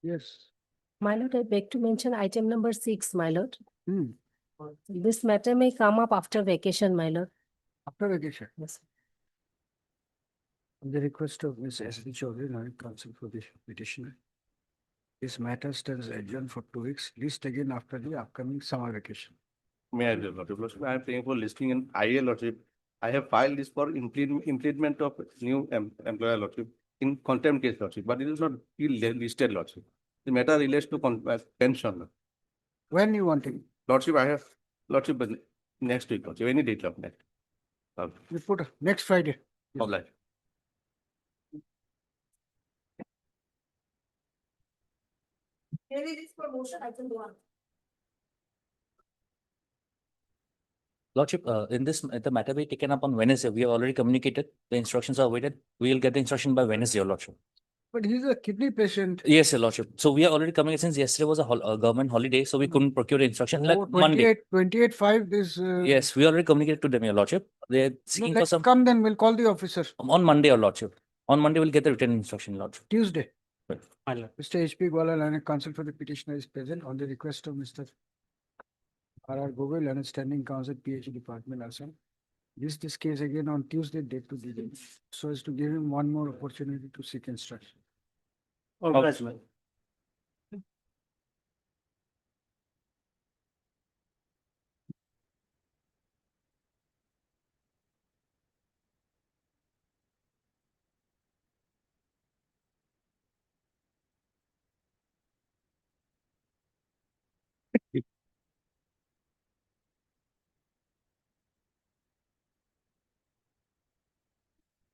Yes. My lord, I beg to mention item number 6, my lord. Hmm. This matter may come up after vacation, my lord. After vacation, Yes. on the request of Ms. S. D. Chaudhary, Learned Counsel for the petitioner, this matter stands adjourned for 2 weeks, list again after the upcoming summer vacation. May I, Lordship? Lordship, I am paying for listing in IA, Lordship. I have filed this for implement of new employer, Lordship, in contempt case, Lordship, but it is not listed, Lordship. The matter relates to pension. When you want it, Lordship, I have, Lordship, but next week, Lordship, any date of next. you put next Friday. Of life. Lordship, in this, the matter be taken up on Wednesday. We have already communicated. The instructions are awaited. We will get the instruction by Wednesday, Your Lordship. But he's a kidney patient. Yes, Your Lordship. So we are already coming since yesterday was a government holiday, so we couldn't procure the instruction. Like Oh, Monday. 28/5 this. Yes, we already communicated to them, Your Lordship. They're No, seeking for let's some come, then we'll call the officer. on Monday, Your Lordship. On Monday, we'll get the written instruction, Lordship. Tuesday. Right. Mr. H.P. Gwala, Learned Counsel for the petitioner, is present on the request of Mr. R.R. Gogoi, Learned Standing Counsel, PhD Department, Assam. This case again on Tuesday, date to be given, so as to give him one more opportunity to seek instruction. Okay.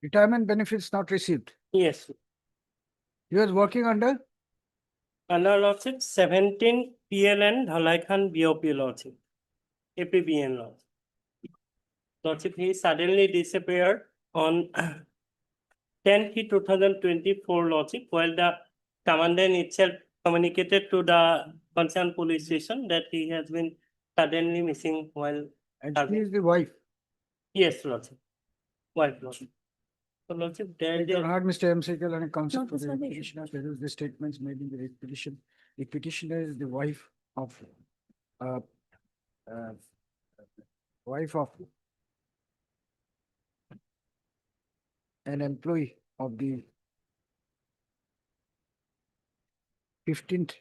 Retirement benefits not received. Yes, He was working under under Lordship 17 PLN Dhalai BOP Lordship, APBN Lordship. Lordship, he suddenly disappeared on 10/2024 Lordship, while the commandant itself communicated to the concerned police station that he has been suddenly missing while and serving. she is the wife. Yes, Lordship. Wife Lordship. So Lordship, there is Your a heard, Mr. M. Segal, and counsel for Notice the of issue. petitioner, there is the statements made in the petition. The petitioner is the wife of uh, uh, an employee of the 15th,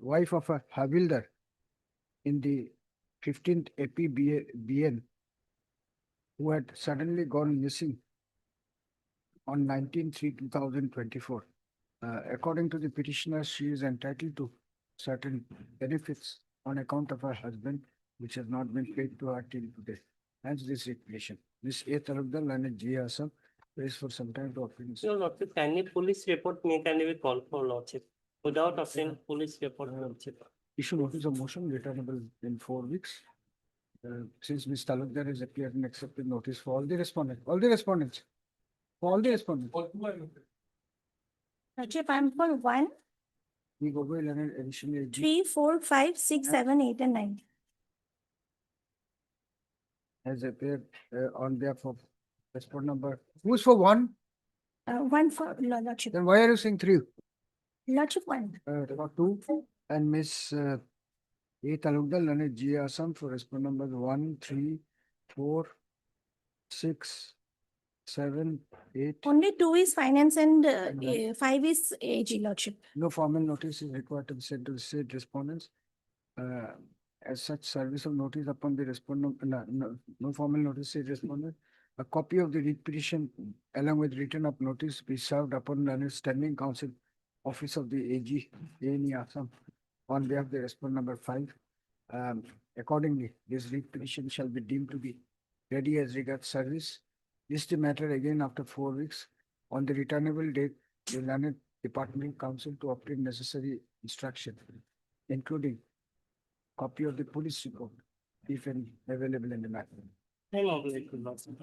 wife of a Havildar in the 15th APBN who had suddenly gone missing on 19/3/2024. According to the petitioner, she is entitled to certain benefits on account of her husband, which has not been paid to her till today. Hence this requisition. Ms. A. Talukdar and G. Assam prays for some time to obtain. So Lordship, any police report may can be called for Lordship without obtaining police report Lordship. Issue notice of motion returnable in 4 weeks. Since Ms. Talukdar has appeared and accepted notice for all the respondents, for all the respondents. Lordship, I'm for 1, We go by Leonard additionally. 3, 4, 5, 6, 7, 8, and 9. Has appeared on behalf of respondent number. Who's for 1? 1 for Lordship. Then why are you saying 3? Lordship 1. For 2 and Miss A. Talukdar, Leonard G. Assam for respondent numbers 1, 3, 4, 6, 7, 8. Only 2 is finance and 5 is AG Lordship. No formal notice is required to be sent to the state respondents. As such, service of notice upon the respondent, no formal notice is respondent. A copy of the petition along with written up notice be served upon the standing counsel office of the AG ANE Assam on behalf of the respondent number 5. Accordingly, this petition shall be deemed to be ready as regards service. This the matter again after 4 weeks. On the returnable date, the learned department counsel to obtain necessary instruction, including copy of the police report, if any, available in the matter. I'm obligated to Lordship.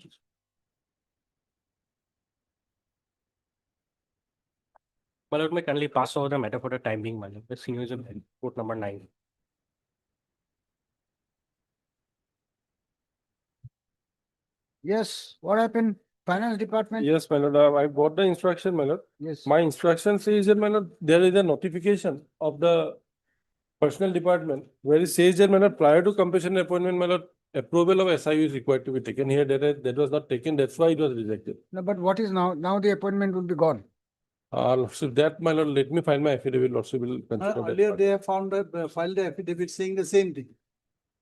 My Lord, may kindly pass over the matter for the time being, my Lord. The senior is in report number 9. Yes, what happened? Finance department, Yes, my lord, I got the instruction, my lord. yes. My instruction says that, my lord, there is a notification of the personnel department where it says that, my lord, prior to completion appointment, my lord, approval of SIU is required to be taken here. That was not taken. That's why it was rejected. No, but what is now? Now the appointment will be gone. So that, my lord, let me find my affidavit. Lordship will consider that. Earlier, part. they have found filed the affidavit saying the same thing.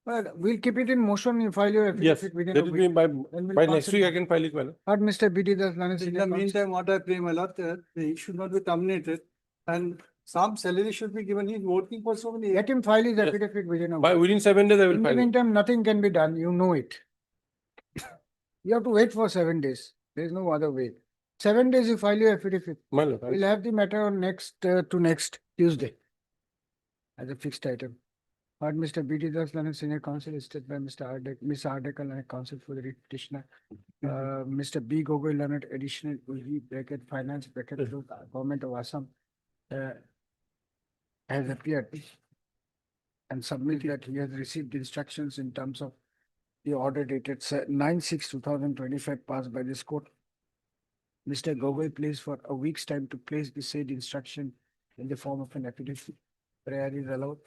But we'll keep it in motion. You file your Yes, affidavit within that a will be week. by Then we'll by pass next it week. I on. can file it, my lord. But Mr. BD Das Lana In Senior the Counsel- meantime, what I pray, my lord, he should not be terminated and some salary should be given. He's working for so many years. Let him file his Yes. affidavit within a By week. within 7 days, I will In the file it. meantime, nothing can be done. You know it. You have to wait for 7 days. There is no other way. 7 days you file your affidavit. My lord, We'll have the matter on next to next Tuesday as a fixed item. But Mr. B.D. Das Lana Senior Counsel is stated by Mr. Ardek, Ms. Ardekal and counsel for the writ petitioner. Mr. B. Gogoi Leonard additional UG bracket finance bracket to government of Assam has appeared and submit that he has received instructions in terms of the order dated 9/6/2025 passed by this court. Mr. Gogoi plays for a week's time to place the said instruction in the form of an affidavit. Prayer is allowed.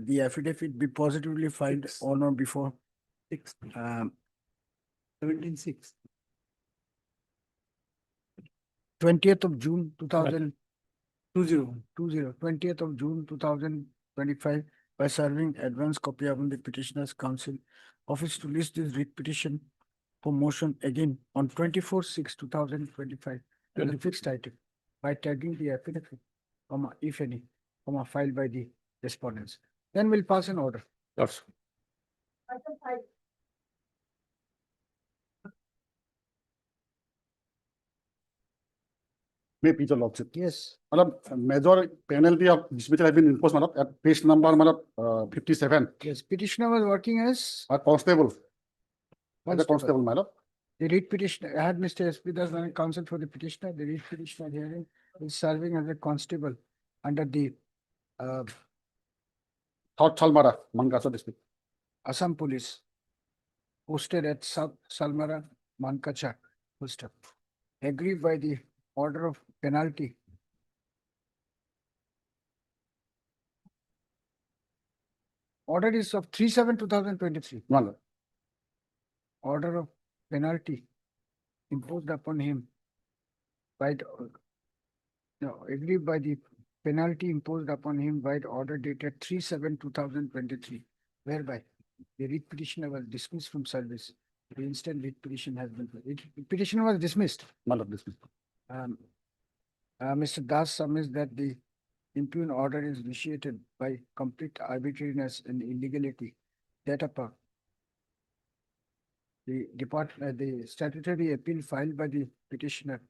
The affidavit be positively filed on or before 17/6. 20th of June 2020, 20. 20th of June 2025 by serving advance copy of the petitioner's counsel office to list this writ petition for motion again on 24/6/2025 as a fixed item by tagging the affidavit, if any, filed by the respondents. Then we'll pass an order. Yes. May please your lordship. Yes. Madam, major penalty of dismissal has been imposed, madam, at page number, madam, 57. Yes, petitioner was working as A constable, as a constable. constable, madam. The writ petitioner, I had Mr. S.P. Das Lana counsel for the petitioner, the writ petitioner hearing is serving as a constable under the South Salmara, Mankasa district. Assam Police posted at South Salmara, Mankacha, Ulster. Aggrieved by the order of penalty. Order is of 3/7/2023. Madam. Order of penalty imposed upon him by aggrieved by the penalty imposed upon him by the order dated 3/7/2023, whereby the writ petitioner was dismissed from service. The instant writ petition has been, petitioner was dismissed. Madam, dismissed. Mr. Das submits that the impugned order is vitiated by complete arbitrariness and illegality. That apart, the statutory appeal filed by the petitioner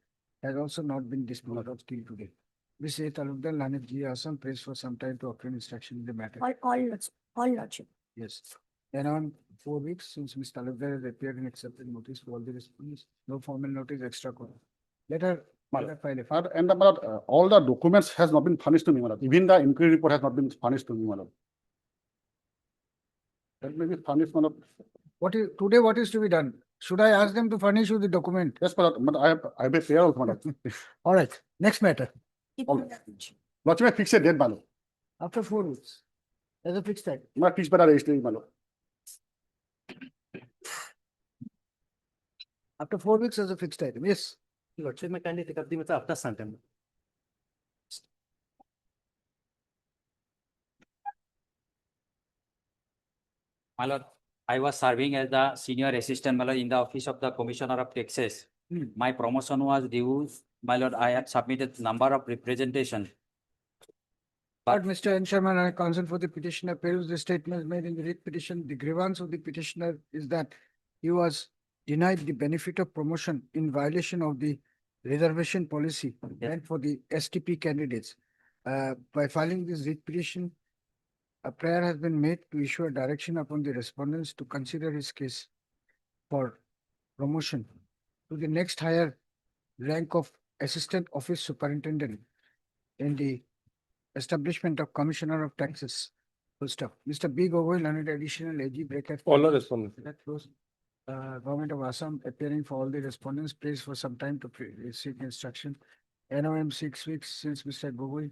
has also not been disposed of till today. Ms. A. Talukdar Lanet G. Assam prays for some time to obtain instruction in the matter. All lordship. Yes. Then on 4 weeks, since Ms. Talukdar has appeared and accepted notice for all the response, no formal notice, extra court. Let her file a. Madam, and madam, all the documents has not been furnished to me, madam. Even the inquiry report has not been furnished to me, madam. That may be furnished, madam. Today, what is to be done? Should I ask them to furnish you the document? Yes, madam, but I have a prayer also, madam. All right, next matter. Lordship, may fix a date, madam. After 4 weeks, as a fixed time. My fix by the registry, madam. After 4 weeks as a fixed item, yes. Lordship, may kindly take up the matter after some time. My lord, I was serving as the senior assistant, my lord, in the office of the Commissioner of Taxes. My promotion was due, my lord, I had submitted number of representation. But Mr. N. Sharma, I counsel for the petitioner, peruse the statements made in the writ petition. The grievance of the petitioner is that he was denied the benefit of promotion in violation of the reservation policy Yes. and for the STP candidates. By filing this writ petition, a prayer has been made to issue a direction upon the respondents to consider his case for promotion to the next higher rank of Assistant Office Superintendent in the establishment of Commissioner of Taxes. Full stop. Mr. B. Gogoi, Leonard Additional AG bracket. All are respondents. That close. Government of Assam appearing for all the respondents, placed for some time to seek instruction. NOM 6 weeks since Mr. Gogoi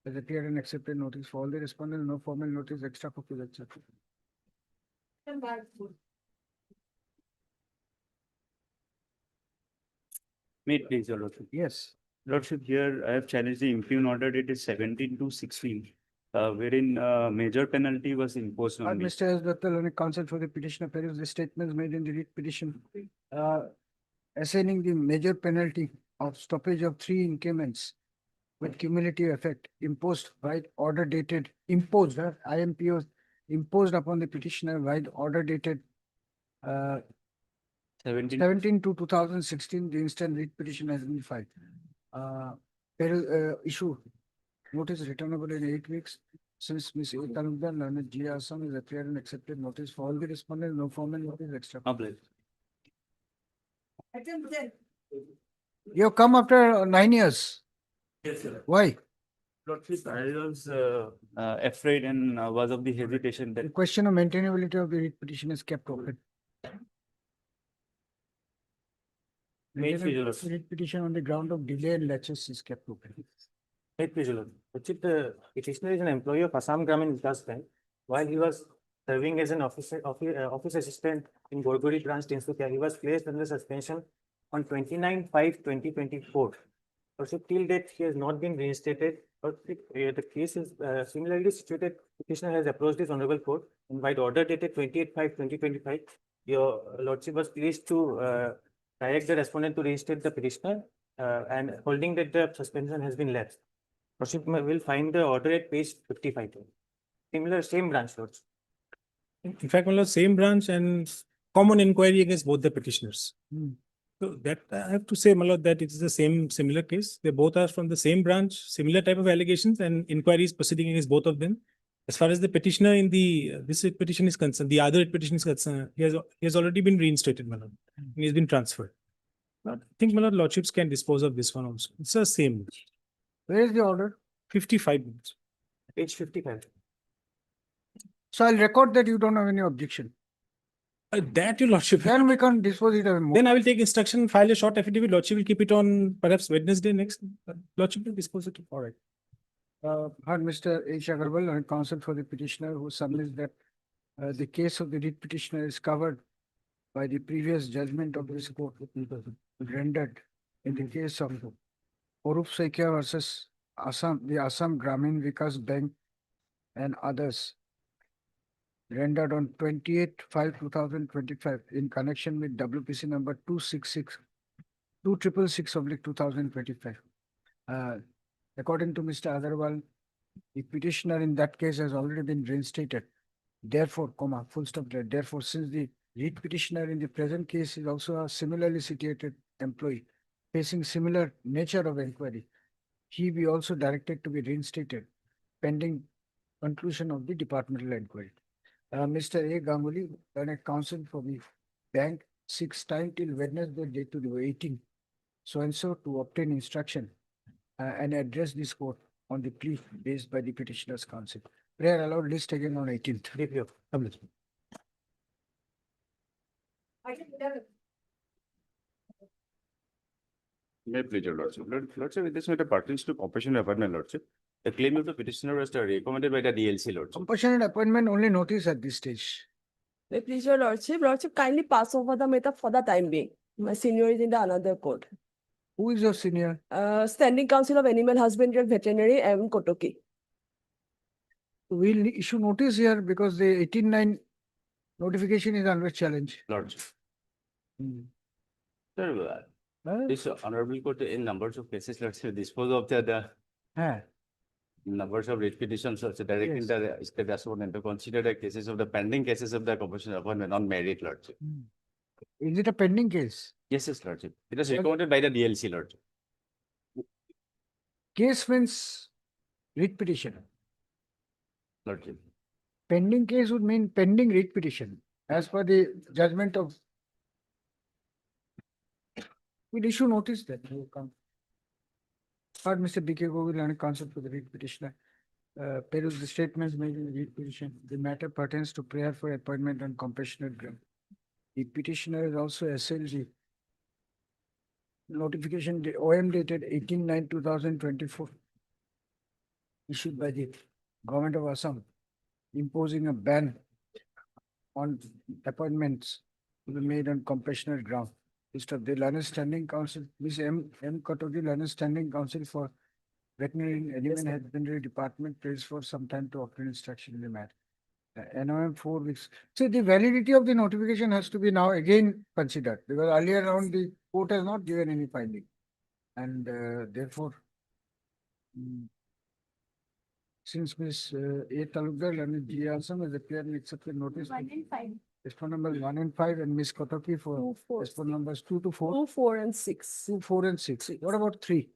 has appeared and accepted notice for all the respondents, no formal notice, extra copies, etc. May it please, your lordship. Yes. Lordship, here I have challenged the impugned order dated 17/2/16, wherein major penalty was imposed on me. Mr. S. Dattal, on counsel for the petitioner, peruse the statements made in the writ petition, assigning the major penalty of stoppage of 3 increments with cumulative effect imposed by order dated, imposed, IMPO imposed upon the petitioner by order dated 17. 17/2/2016, the instant writ petition has been filed. Issue notice returnable in 8 weeks since Ms. A. Talukdar, learned G. Assam has appeared and accepted notice for all the respondents, no formal notice, extra. Please. You have come after 9 years. Yes, sir. Why? Lordship, I was afraid and was of the hesitation The that question of maintainability of the writ petition is kept open. May it please, your Maintenance lordship. of writ petition on the ground of delay and laches is kept open. Right, please, Lord. The petitioner is an employee of Assam Gramin Vikas Bank. While he was serving as an office assistant in Gorgori branch, Tinsukia, he was placed under suspension on 29/5/2024. Also, till date, he has not been reinstated. The case is similarly situated. Petitioner has approached this honorable court and by the order dated 28/5/2025, your lordship was pleased to direct the respondent to reinstate the petitioner and holding that the suspension has been lapsed. Lordship will find the order at page 55. Similar, same branch, Lords. In fact, my lord, same branch and common inquiry against both the petitioners. So that I have to say, my lord, that it is the same similar case. They both are from the same branch, similar type of allegations and inquiries proceeding against both of them. As far as the petitioner in the this writ petition is concerned, the other writ petition is concerned, he has already been reinstated, my lord. He has been transferred. I think, my lord, lordships can dispose of this one also. It's the same. Where is the order? 55 minutes. Page 55. So I'll record that you don't have any objection. That your lordship. Then we can dispose it of more. Then I will take instruction, file a short affidavit. Lordship will keep it on perhaps Wednesday next. Lordship will dispose it. All right. Heard Mr. H. Agarwal, on counsel for the petitioner, who submits that the case of the writ petitioner is covered by the previous judgment of this court rendered in the case of Orup Saikia versus Assam, the Assam Gramin Vikas Bank and others, rendered on 28/5/2025 in connection with WPC number 2666/2025. According to Mr. Agarwal, the petitioner in that case has already been reinstated. Therefore, full stop there. Therefore, since the writ petitioner in the present case is also a similarly situated employee facing similar nature of inquiry, he be also directed to be reinstated pending conclusion of the departmental inquiry. Mr. A. Ganguly, a counsel for the bank, seeks time till Wednesday, date to the 18th, so and so to obtain instruction and address this court on the plea based by the petitioner's counsel. Prayer allowed list taken on 18th. DPO. May it please, your lordship. Lordship, this matter pertains to compassionate appointment, lordship. The claim of the petitioner was recommended by the DLC, lordship. Compassionate appointment only notice at this stage. May it please, your lordship. Lordship, kindly pass over the matter for the time being. My senior is in the another court. Who is your senior? Standing Council of Animal Husbandry and Veterinary, M. Kotoki. We'll issue notice here because the 18/9 notification is under challenge. Lordship. Sir, this honorable court in numbers of cases, lordship, dispose of the numbers of writ petitions also directing Yes. the state respondent to consider the cases of the pending cases of the compassionate appointment on merit, lordship. Is it a pending case? Yes, lordship. It was recommended by the DLC, lordship. Case means writ petition. Lordship. Pending case would mean pending writ petition as per the judgment of. We'll issue notice that. Heard Mr. B.K. Govil, counsel for the writ petitioner, peruse the statements made in the lead petition. The matter pertains to prayer for appointment on compassionate ground. The petitioner is also assailed the notification, the OM dated 18/9/2024, issued by the government of Assam, imposing a ban on appointments to be made on compassionate ground. Mr. The Learned Standing Council, Ms. M. Katogi, Learned Standing Council for Veterinary and Animal Husbandry Department, prays for some time to obtain instruction in the matter. NOM 4 weeks. So the validity of the notification has to be now again considered, because earlier on the court has not given any finding. And therefore, since Ms. A. Talukdar and G. Assam has appeared and accepted notice. 1 and 5. Respond numbers 1 and 5 and Ms. Kotoki for 2, 4, respond numbers 2 to 4. 2, 4 and 6. 2, 4 and 6. What about 3?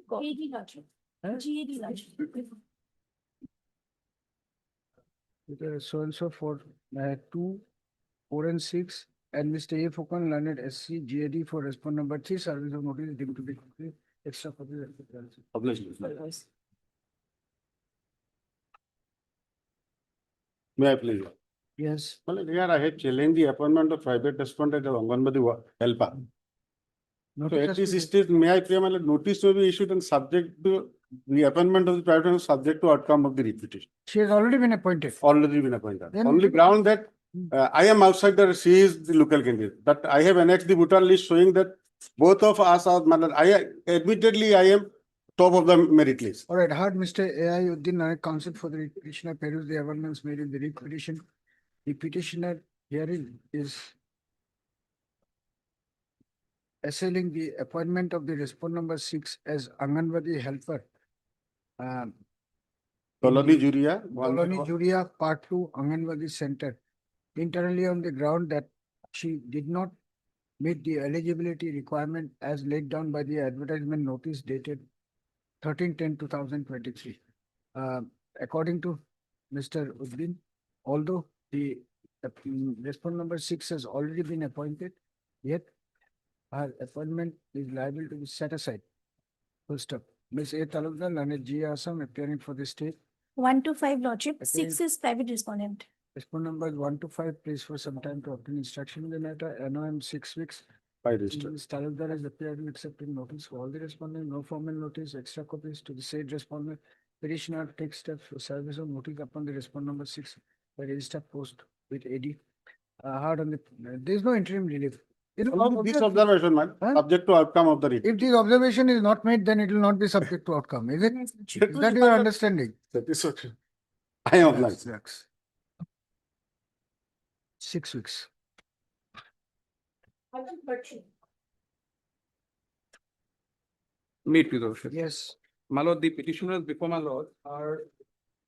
GAD lodging. Huh? GAD lodging. So and so for 2, 4 and 6 and Mr. A. Fukan Learned SC GAD for respond number 3, service of notice deemed to be complete. Extra copies. May I please? Yes. Well, here I had challenged the appointment of private respondent as Anganwadi helper. So Notice at has this to be- stage, may I pray, notice to be issued and subject to the appointment of the private and subject to outcome of the repetition. She has already been appointed. Already been appointed. Then- Only ground that I am outside the, she is the local candidate. But I have annexed the voter list showing that both of us are, admittedly, I am top of the merit list. All right, heard Mr. A.I. Uddin Naik, counsel for the petitioner, peruse the amendments made in the writ petition. The petitioner herein is assailing the appointment of the respondent number 6 as Anganwadi helper. Colony Juria. Colony Juria, Part 2, Anganwadi Center. Internally on the ground that she did not meet the eligibility requirement as laid down by the advertisement notice dated 13/10/2023. According to Mr. Uddin, although the respondent number 6 has already been appointed, yet her appointment is liable to be set aside. Full stop. Ms. A. Talukdar and G. Assam appearing for the state. 1 to 5 lordship. Okay. 6 is private respondent. Respondent numbers 1 to 5, please for some time to obtain instruction in the matter. NOM 6 weeks. By register. Ms. Talukdar has appeared in accepting notice for all the respondents, no formal notice, extra copies to the said respondent. Petitioner takes steps for service of notice upon the respondent number 6 by registered post with AD. Hard on the, there is no interim relief. It will Along with this obviously- observation, man, Huh? subject to outcome of the report. If this observation is not made, then it will not be subject to outcome, is it? Is that your understanding? That is okay. I am obliged. Yes. 6 weeks. Meet with Ocean. Yes. My lord, the petitioners before my lord are,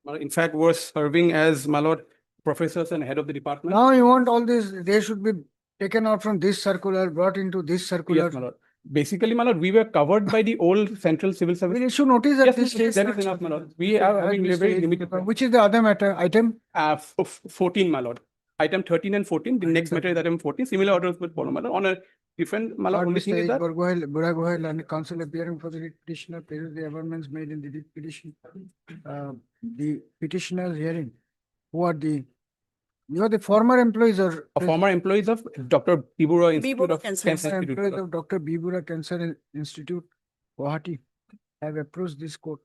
my lord, in fact, were serving as my lord professors and head of the department. Now you want all this, they should be taken out from this circular, brought into this circular. Yes, my lord. Basically, my lord, we were covered by the old central civil service. We'll issue notice at Yes, this stage. that is enough, my lord. We are having a very limited. Which is the other matter, item? 14, my lord. Item 13 and 14, the next matter is item 14. Similar orders will follow, my lord. On a different, my lord, only thing is that. Buragohel and counsel appearing for the writ petitioner, peruse the amendments made in the writ petition. The petitioners hearing, who are the, you are the former employees or? Former employees of Dr. Bibura Institute of Cancer Cancer Former Institute. employees of Dr. Bibura Cancer Institute, Guwahati, have approached this court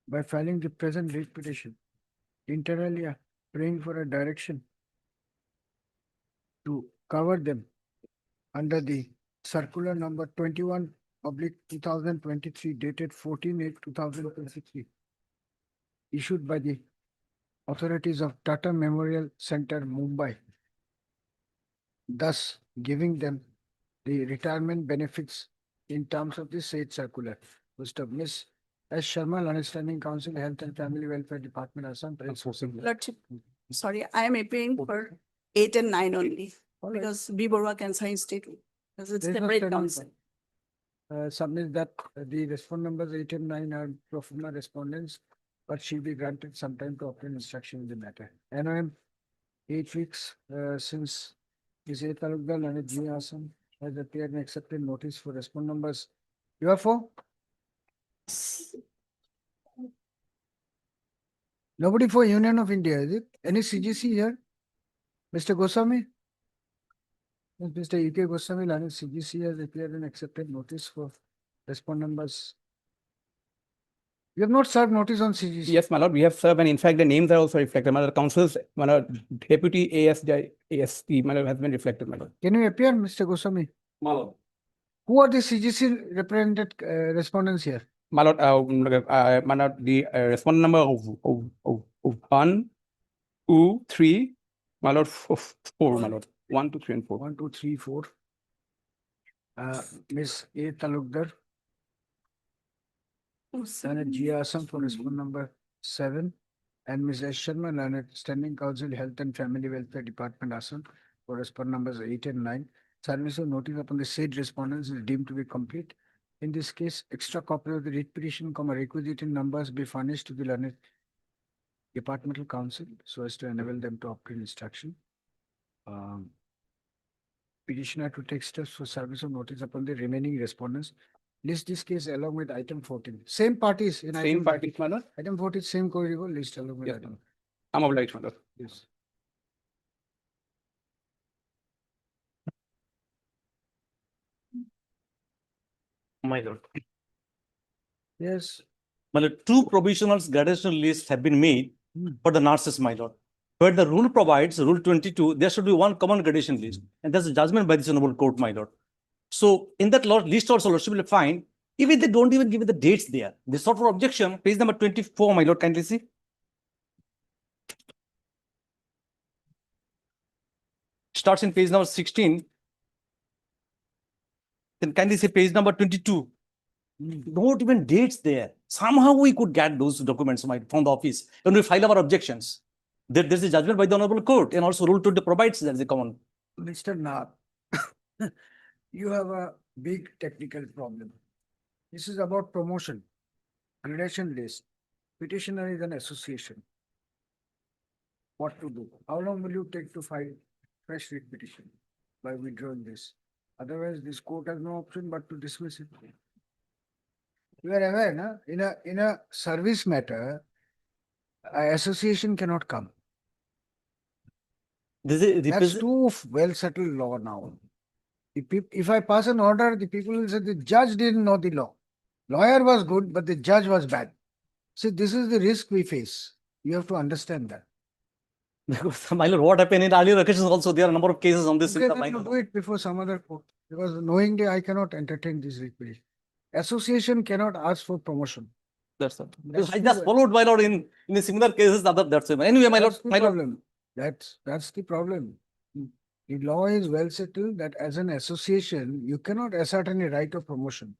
by filing the present writ petition. Internally, praying for a direction to cover them under the circular number 21/2023 dated 14/8/2023, issued by the authorities of Tata Memorial Center, Mumbai, thus giving them the retirement benefits in terms of the said circular. Mr. Ms. S. Sharma, Understanding Council, Health and Family Welfare Department, Assam. Lordship, sorry, I am appearing for 8 and 9 only, because B. Borwa Cancer Institute, because it's There is no separate standing council. Submit that the respondent numbers 8 and 9 are pro forma respondents, but she'll be granted some time to obtain instruction in the matter. NOM 8 weeks since Ms. A. Talukdar and G. Assam has appeared and accepted notice for respondent numbers. You are for? Nobody for Union of India, is it? Any CGC here? Mr. Goswami? Yes, Mr. E.K. Goswami, Learned CGC has appeared and accepted notice for respondent numbers. You have not served notice on CGC? Yes, my lord, we have served, and in fact, the names are also reflected. My lord, council's, my lord, deputy ASP, my lord, has been reflected, my lord. Can you appear, Mr. Goswami? My lord. Who are the CGC represented respondents here? My lord, my lord, the respondent number of 1, 2, 3, my lord, 4, my lord, 1, 2, 3, and 4. 1, 2, 3, 4. Miss A. Talukdar. Learned G. Assam for respondent number 7. And Ms. S. Sharma, Learned Standing Council Health and Family Welfare Department, Assam, for respondent numbers 8 and 9. Service of notice upon the said respondents is deemed to be complete. In this case, extra copy of the writ petition, requisite in numbers be furnished to the Learned Departmental Council so as to enable them to obtain instruction. Petitioner to take steps for service of notice upon the remaining respondents. List this case along with item 14. Same parties in Same parties, my lord. item 14, same corridor list along with Yes, item. I'm obliged, my lord. Yes. My lord. Yes. My lord, two provisional gradation lists have been made for the nurses, my lord. Where the rule provides, Rule 22, there should be one common gradation list. And that's a judgment by this honorable court, my lord. So in that list also, lord, should be fine. Even they don't even give the dates there. This sort of objection, page number 24, my lord, kindly see. Starts in page number 16. Then kindly see page number 22. Not even dates there. Somehow we could get those documents from the office when we file our objections. There's a judgment by the honorable court, and also Rule 20 provides that as a common. Mr. Nath, you have a big technical problem. This is about promotion, gradation list. Petitioner is an association. What to do? How long will you take to file fresh writ petition by withdrawing this? Otherwise, this court has no option but to dismiss it. You are aware, na? In a service matter, an association cannot come. That's too well settled law now. If I pass an order, the people will say the judge didn't know the law. Lawyer was good, but the judge was bad. See, this is the risk we face. You have to understand that. Because, my lord, what happened in earlier occasions also, there are a number of cases on this. Okay, then you do it before some other court. Because knowingly, I cannot entertain this request. Association cannot ask for promotion. That's all. That's I just true. followed, my lord, in a similar cases. That's it. Anyway, my lord, That's the my lord. problem. That's the problem. The law is well settled that as an association, you cannot assert any right of promotion.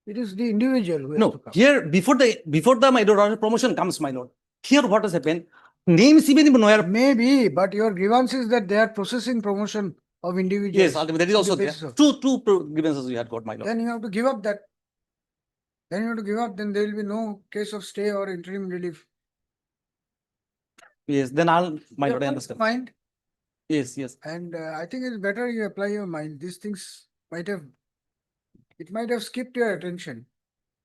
It is the individual who has to No, come. here before the my lord promotion comes, my lord. Here what has happened? Names even nowhere. Maybe, but your grievance is that they are processing promotion of individuals. Yes, that is on also the there. basis of- Two grievances we had got, my lord. Then you have to give up that. Then you have to give up. Then there will be no case of stay or interim relief. Yes, then I'll, my You lord, I have understand. Mind. Yes, yes. And I think it's better you apply your mind. These things might have skipped your attention.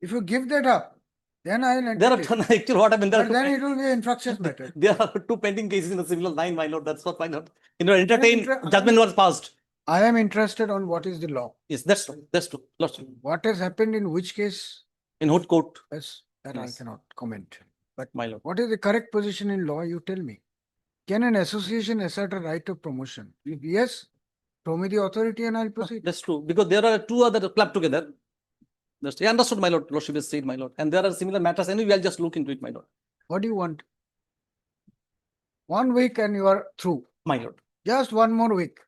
If you give that up, then I will There are entertain. actually what happened. There But are then it will be an infractious matter. there are two pending cases in the civil line, my lord. That's what, my lord. You know, entertain inter- judgment was passed. I am interested on what is the law. Yes, that's true. That's true. Lordship. What has happened in which case, In Hood Court, yes, that I Yes. cannot comment. But my lord. what is the correct position in law? You tell me. Can an association assert a right of promotion? If yes, show me the authority and I'll proceed. That's true. Because there are two other club together. That's I understood, my lord. Lordship has said, my lord. And there are similar matters. Anyway, I'll just look into it, my lord. What do you want? 1 week and you are through. My lord. Just 1 more week.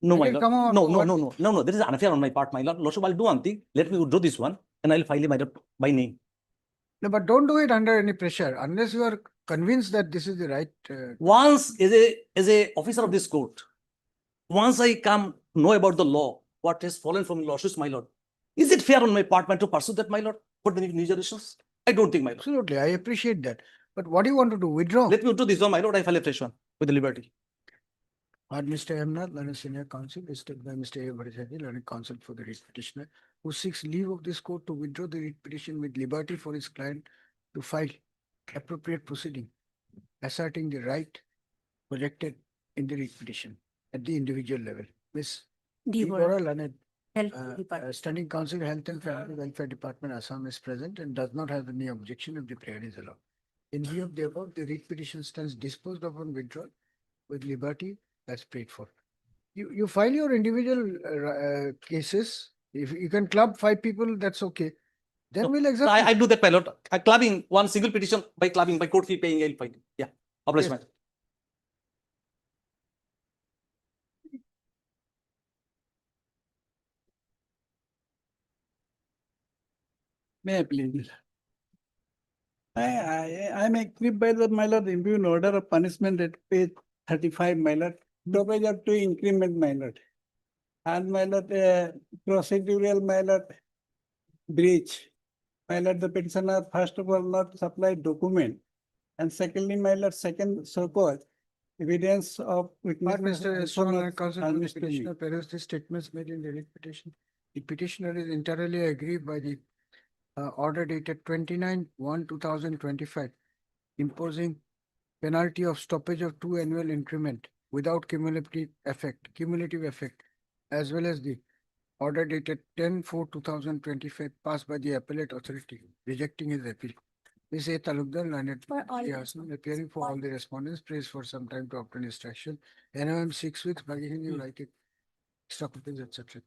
No, I my will lord. come out No, to no, what- no, no, no, no. This is unfair on my part, my lord. Lordship, I'll do one thing. Let me withdraw this one and I'll file it, my lord, by name. No, but don't do it under any pressure unless you are convinced that this is the right. Once as a officer of this court, once I come know about the law, what has fallen from lawsuits, my lord, is it fair on my part, man, to pursue that, my lord, for the new generations? I don't think, my lord. Absolutely, I appreciate that. But what do you want to do? Withdraw? Let me withdraw this one, my lord. I file a fresh one with the liberty. Mr. Amnath, Learned Senior Counsel, is taken by Mr. A. Bhattacharya, Learned Counsel for the petitioner. who seeks leave of this court to withdraw the writ petition with liberty for his client to file appropriate proceeding, asserting the right projected in the writ petition at the individual level. Ms. D. Bora Lanet, Health Department. Standing Counsel, Health and Family Welfare Department, Assam is present and does not have any objection if the prayer is allowed. In view of the above, the writ petition stands disposed of on withdrawal with liberty as prayed for. You file your individual cases. If you can club 5 people, that's okay. Then No, we'll accept. I do that, my lord. Clubbing one single petition by clubbing, by court fee paying, I'll file. Yeah, oblige, Yes. my lord. May I please? I'm equipped by the, my lord, impugned order of punishment at page 35, my lord, stoppage up to increment, my lord. And my lord, procedural, my lord, breach. My lord, the petitioner first of all not supply document. And secondly, my lord, second so-called evidence of But weakness. Mr. Swan, Counsel, the furnished to me. petitioner perused the statements made in the writ petition. The petitioner is entirely aggrieved by the order dated 29/1/2025, imposing penalty of stoppage of 2 annual increment without cumulative effect, as well as the order dated 10/4/2025 passed by the appellate authority, rejecting his appeal. Ms. A. Talukdar, Learned For all- Yasmin, appearing for all the respondents, prays for some time to obtain instruction. NOM 6 weeks, by giving you like it, extra copies, etc.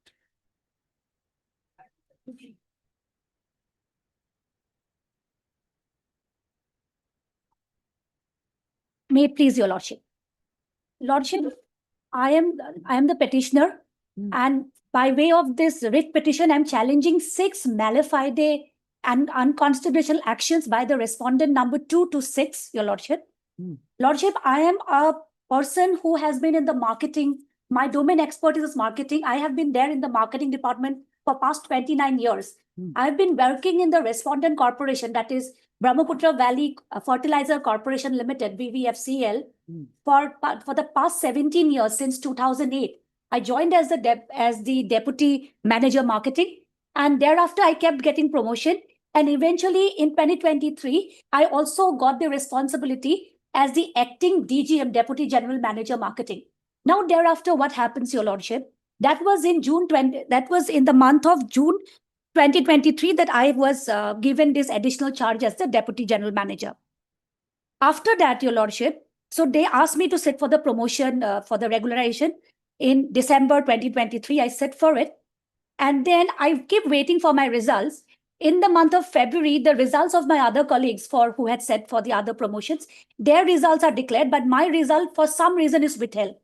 May it please your lordship. Lordship, I am the petitioner, and by way of this writ petition, I'm challenging 6 mala fide and unconstitutional actions by the respondent number 2 to 6, your lordship. Lordship, I am a person who has been in the marketing. My domain expertise is marketing. I have been there in the marketing department for past 29 years. I've been working in the respondent corporation, that is Brahmaputra Valley Fertilizer Corporation Limited, BVFCL, for the past 17 years, since 2008. I joined as the deputy manager marketing, and thereafter I kept getting promotion. And eventually in 2023, I also got the responsibility as the acting DGM, Deputy General Manager Marketing. Now thereafter, what happens, your lordship? That was in the month of June 2023 that I was given this additional charge as the Deputy General Manager. After that, your lordship, so they asked me to sit for the promotion for the regularization in December 2023. I sit for it. And then I keep waiting for my results. In the month of February, the results of my other colleagues who had set for the other promotions, their results are declared, but my result for some reason is withheld.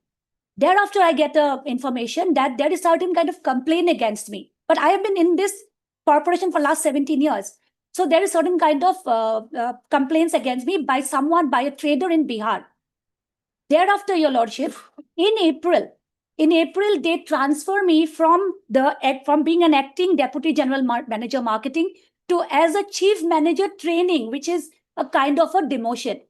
Thereafter, I get information that there is certain kind of complaint against me. But I have been in this corporation for last 17 years. So there is certain kind of complaints against me by a trader in Bihar. Thereafter, your lordship, in April, they transfer me from being an acting deputy general manager marketing to as a chief manager training, which is a kind of a demotion.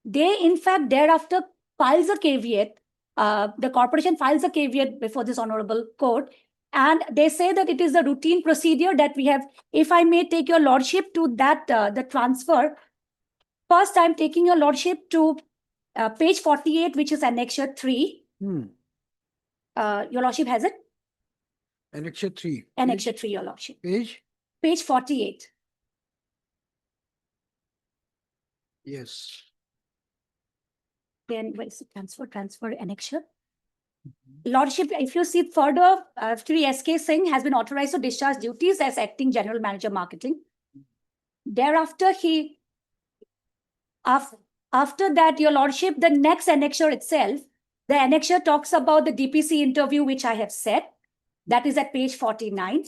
They, in fact, thereafter files a caveat. The corporation files a caveat before this honorable court, and they say that it is a routine procedure that we have. If I may take your lordship to that, the transfer. First, I'm taking your lordship to page 48, which is annexure 3. Your lordship has it? Annexure 3. Annexure 3, your lordship. Page 48. Yes. Then where is it? Transfer annexure. Lordship, if you see further, Shri S.K. Singh has been authorized to discharge duties as acting general manager marketing. Thereafter, after that, your lordship, the next annexure itself, the annexure talks about the DPC interview, which I have said. That is at page 49.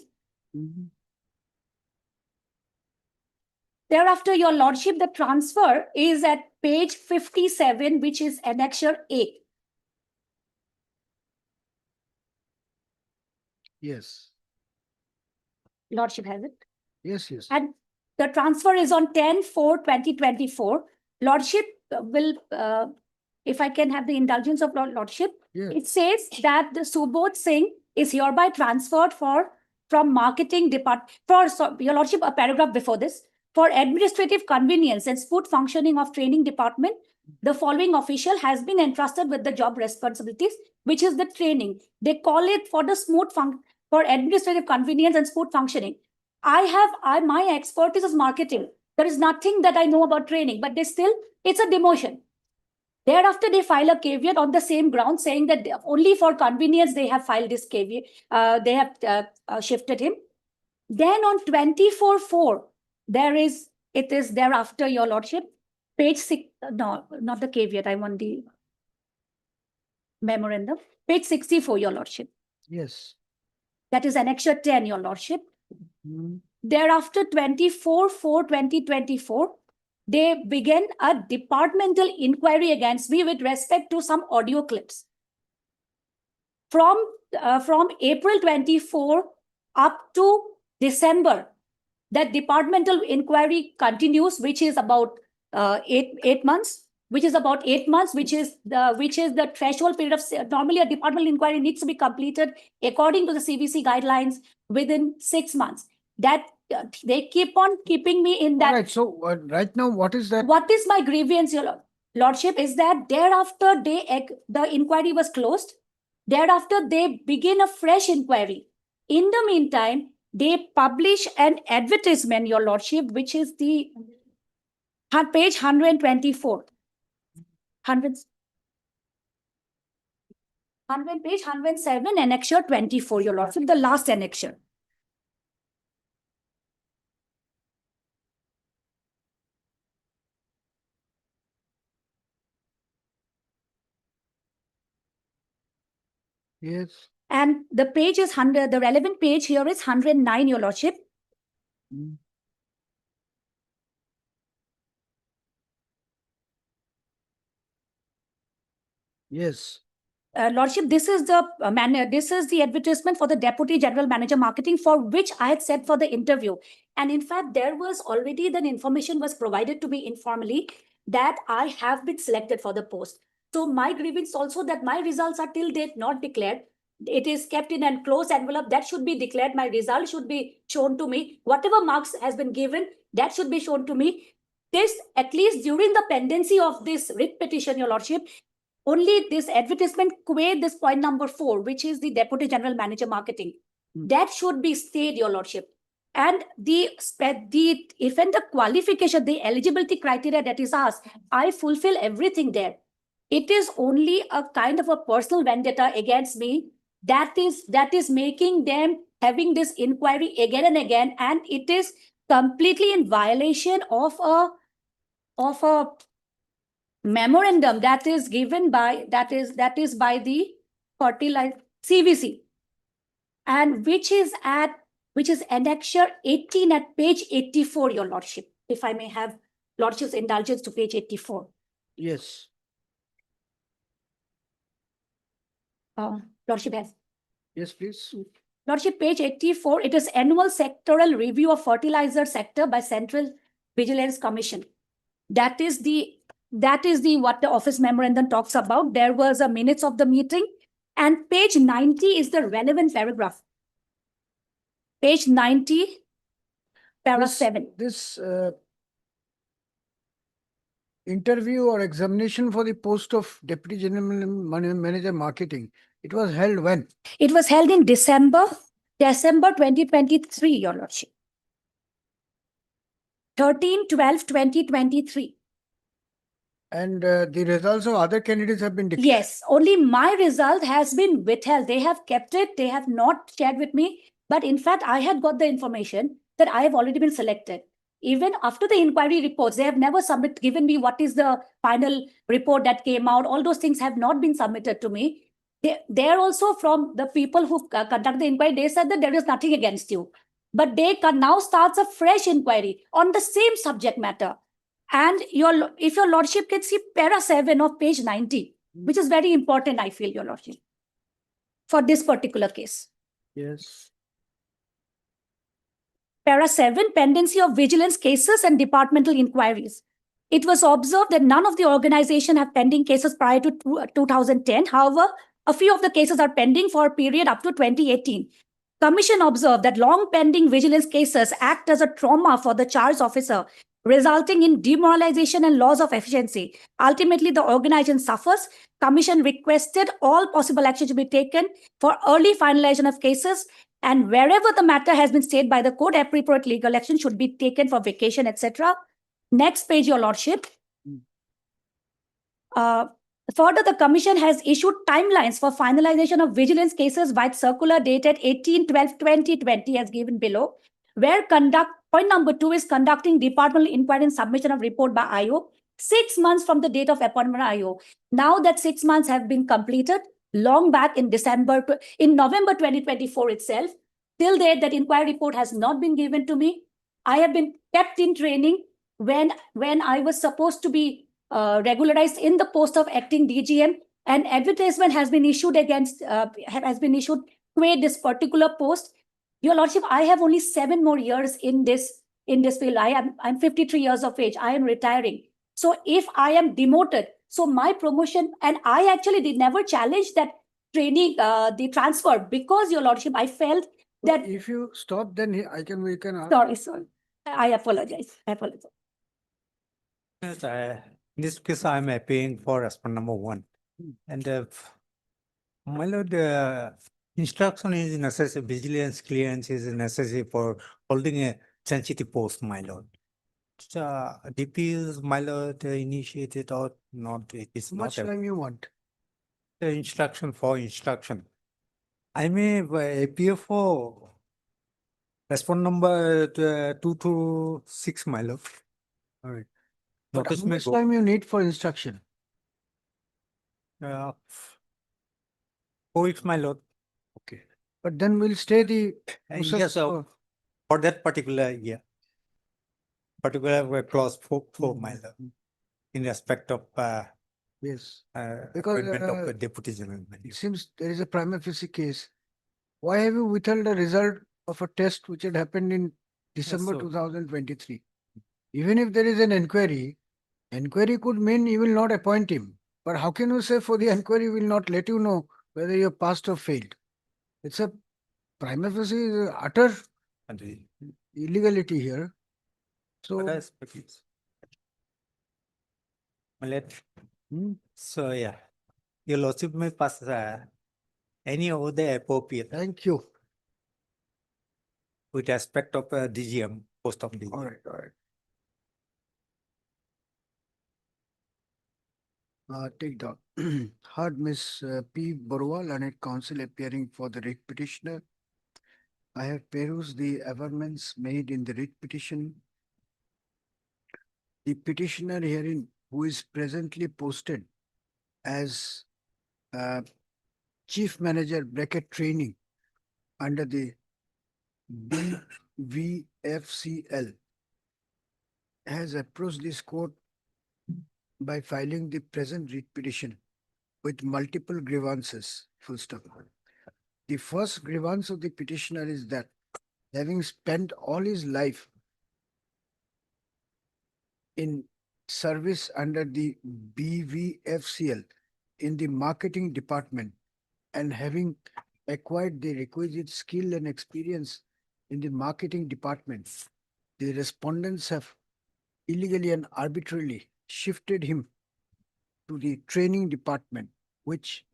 Thereafter, your lordship, the transfer is at page 57, which is annexure 8. Yes. Lordship has it. Yes, yes. And the transfer is on 10/4/2024. Lordship will, if I can have the indulgence of lordship, Yeah. it says that the Subodh Singh is hereby transferred for from marketing department, your lordship, a paragraph before this, for administrative convenience and smooth functioning of training department, the following official has been entrusted with the job responsibilities, which is the training. They call it for the for administrative convenience and smooth functioning. My expertise is marketing. There is nothing that I know about training, but it's a demotion. Thereafter, they file a caveat on the same ground saying that only for convenience they have filed this caveat. They have shifted him. Then on 24/4, it is thereafter, your lordship, page 6, no, not the caveat, I want the memorandum, page 64, your lordship. Yes. That is annexure 10, your lordship. Hmm. Thereafter, 24/4/2024, they began a departmental inquiry against me with respect to some audio clips. From April 24 up to December, that departmental inquiry continues, which is about 8 months, which is the threshold period of, normally a departmental inquiry needs to be completed according to the CVC guidelines within 6 months. That they keep on keeping me in that. All right. So right now, what is that? What is my grievance, your lordship, is that thereafter the inquiry was closed. Thereafter, they begin a fresh inquiry. In the meantime, they publish an advertisement, your lordship, which is the page 124. Page 107, annexure 24, your lordship, the last annexure. Yes. And the page is 100, the relevant page here is 109, your lordship. Hmm. Yes. Lordship, this is the this is the advertisement for the Deputy General Manager Marketing, for which I had said for the interview. And in fact, there was already the information was provided to me informally that I have been selected for the post. So my grievance also that my results are till date not declared. It is kept in a closed envelope. That should be declared. My result should be shown to me. Whatever marks has been given, that should be shown to me. This, at least during the pendency of this writ petition, your lordship, only this advertisement quay this point number 4, which is the Deputy General Manager Marketing. That should be stayed, your lordship. And even the qualification, the eligibility criteria that is asked, I fulfill everything there. It is only a kind of a personal vendetta against me that is making them having this inquiry again and again, and it is completely in violation of a memorandum that is given by that is by the Fertilizer CVC, and which is annexure 18 at page 84, your lordship, if I may have lordship's indulgence to page 84. Yes. Lordship has. Yes, please. Lordship, page 84, it is annual sectoral review of fertilizer sector by Central Vigilance Commission. That is what the office memorandum talks about. There was a minutes of the meeting, and page 90 is the relevant paragraph. Page 90, paragraph 7. This interview or examination for the post of Deputy General Manager Marketing, it was held when? It was held in December 2023, your lordship. 13/12/2023. And the results of other candidates have been declared. Yes, only my result has been withheld. They have kept it. They have not shared with me. But in fact, I had got the information that I have already been selected. Even after the inquiry reports, they have never given me what is the final report that came out. All those things have not been submitted to me. They're also from the people who conduct the inquiry. They said that there is nothing against you. But they can now starts a fresh inquiry on the same subject matter. And if your lordship can see para 7 of page 90, which is very important, I feel, your lordship, for this particular case. Yes. Para 7, pendency of vigilance cases and departmental inquiries. It was observed that none of the organization have pending cases prior to 2010. However, a few of the cases are pending for a period up to 2018. Commission observed that long pending vigilance cases act as a trauma for the charge officer, resulting in demoralization and loss of efficiency. Ultimately, the organization suffers. Commission requested all possible action to be taken for early finalization of cases, and wherever the matter has been stayed by the court, appropriate legal action should be taken for vacation, etc. Next page, Your Lordship. Further, the Commission has issued timelines for finalization of vigilance cases by circular dated 18/12/2020 as given below, where point number 2 is conducting departmental inquiry and submission of report by IO 6 months from the date of appointment by IO. Now that 6 months have been completed, long back in November 2024 itself, till date that inquiry report has not been given to me. I have been kept in training when I was supposed to be regularized in the post of acting DGM, and advertisement has been issued to this particular post. Your Lordship, I have only 7 more years in this field. I'm 53 years of age. I am retiring. So if I am demoted, so my promotion, and I actually did never challenge that training, the transfer, because Your Lordship, I felt that. If you stop, then we can ask. Sorry. I apologize. Yes, in this case, I'm appealing for respondent number 1. And my lord, instruction is necessary, vigilance clearance is necessary for holding a sensitive post, my lord. DP is, my lord, initiated or not, it is How not. much time you want? The instruction for instruction. I may appear for respondent number 2 to 6, my lord. All right. But Notice how may much go. time you need for instruction? 4 weeks, my lord. Okay. But then we'll stay the process Yes, for that particular year. Particular clause 4, my lord, in respect of yes. Because appointment of a deputy general it manager. seems there is a prima facie case. Why have you withheld the result of a test which had happened in December sir. 2023? Even if there is an inquiry could mean you will not appoint him. But how can you say for the inquiry will not let you know whether you passed or failed? It's a prima facie utter illegality here. So, My lord. So yeah, your lordship may pass any of the appropriate thank you. with respect of DGM, post of DGM. All right. Take down. Heard Miss P. Borwal and counsel appearing for the writ petitioner. I have perused the averments made in the writ petition. The petitioner herein, who is presently posted as Chief Manager bracket training under the BVFCL, has approached this court by filing the present writ petition with multiple grievances. Full stop. The first grievance of the petitioner is that, having spent all his life in service under the BVFCL in the marketing department, and having acquired the requisite skill and experience in the marketing department, the respondents have illegally and arbitrarily shifted him to the training department, which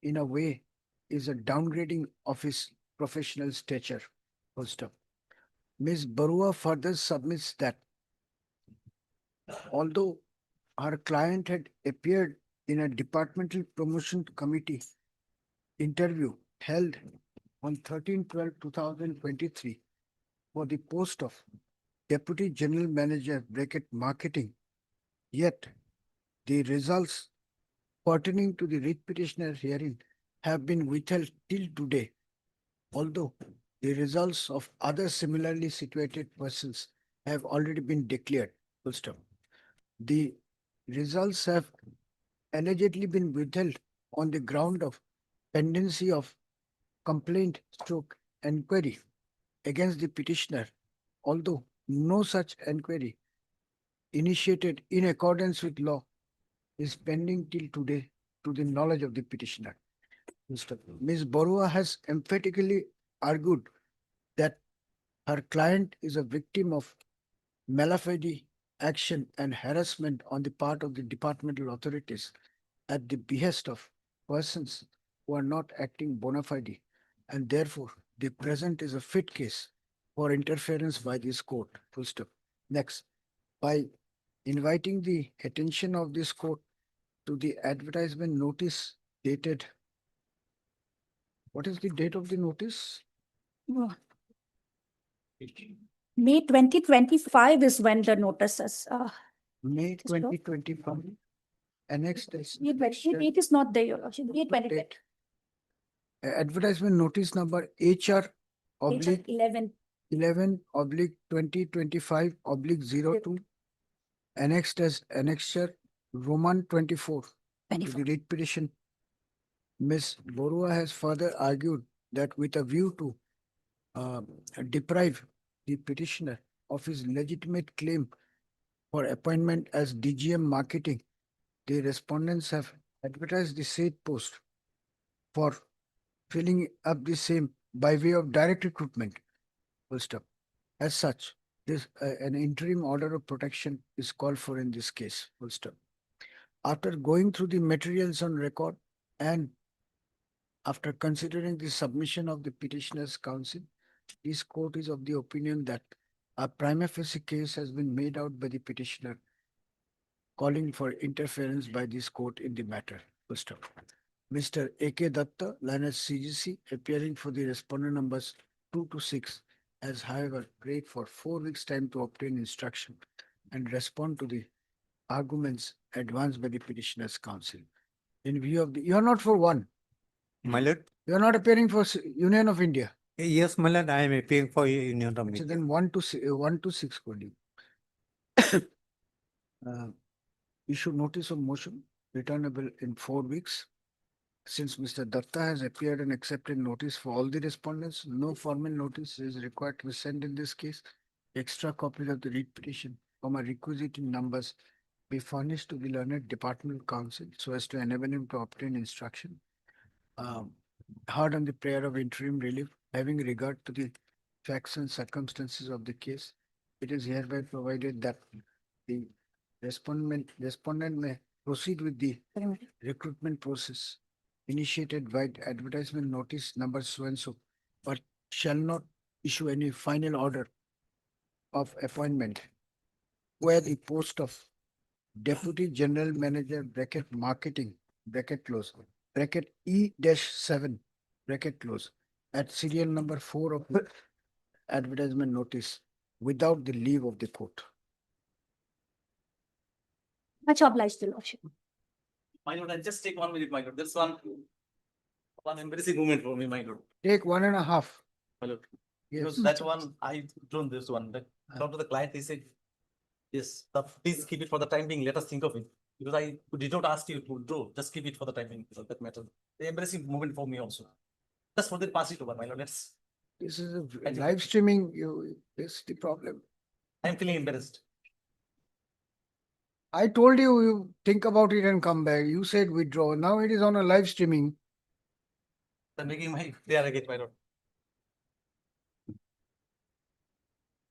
in a way is a downgrading of his professional stature. Full stop. Ms. Barua further submits that although her client had appeared in a departmental promotion committee interview held on 13/12/2023 for the post of Deputy General Manager bracket marketing, yet the results pertaining to the writ petitioner herein have been withheld till today, although the results of other similarly situated persons have already been declared. Full stop. The results have allegedly been withheld on the ground of pendency of complaint stroke enquiry against the petitioner, although no such enquiry initiated in accordance with law is pending till today to the knowledge of the petitioner. Ms. Borua has emphatically argued that her client is a victim of malafide action and harassment on the part of the departmental authorities at the behest of persons who are not acting bona fide, and therefore the present is a fit case for interference by this court. Full stop. Next, by inviting the attention of this court to the advertisement notice dated. What is the date of the notice? May 2025 is when the notice is, May Just go. 2025. Annexed is it is not there, Your Lordship, May 2020. date. Advertisement notice number HR oblique 11. 11/2025/02. Annexed as annexure Roman 24 to 24. the writ petition. Ms. Borua has further argued that with a view to deprive the petitioner of his legitimate claim for appointment as DGM marketing, the respondents have advertised the said post for filling up the same by way of direct recruitment. Full stop. As such, this an interim order of protection is called for in this case. Full stop. After going through the materials on record and after considering the submission of the petitioner's counsel, this court is of the opinion that a prima facie case has been made out by the petitioner calling for interference by this court in the matter. Full stop. Mr. A.K. Datta, Linus CGC, appearing for the respondent numbers 2 to 6, has however prayed for 4 weeks' time to obtain instruction and respond to the arguments advanced by the petitioner's counsel. In view of the, you are not for one. My lord, You are not appearing for Union of India. yes, my lord, I am appealing for Union of So India. then 1 to 6 only. Issue notice of motion returnable in 4 weeks. Since Mr. Datta has appeared and accepted notice for all the respondents, no formal notice is required to be sent in this case. Extra copies of the writ petition from a requisite in numbers be furnished to the learned departmental counsel so as to enable him to obtain instruction. Heard on the prayer of interim relief, having regard to the facts and circumstances of the case, it is hereby provided that the respondent may proceed with the recruitment process initiated by advertisement notice number so and so, but shall not issue any final order of appointment where the post of Deputy General Manager bracket marketing bracket close bracket E-7 bracket close at serial number 4 of the advertisement notice without the leave of the court. Much obliged, Your Lordship. My lord, I'll just take 1 minute, my lord. That's one embarrassing moment for me, my lord. Take 1.5. My lord. Yes. Because that one, I drawn this one, that talk to the client, he said, yes, please keep it for the time being, let us think of it. Because I did not ask you to draw, just keep it for the time being, so that matter. The embarrassing moment for me also. Just for the pass it over, my lord, let's, This is a live streaming. This is the problem. I'm feeling embarrassed. I told you, you think about it and come back. You said withdraw. Now it is on a live streaming. I'm making my prayer again, my lord.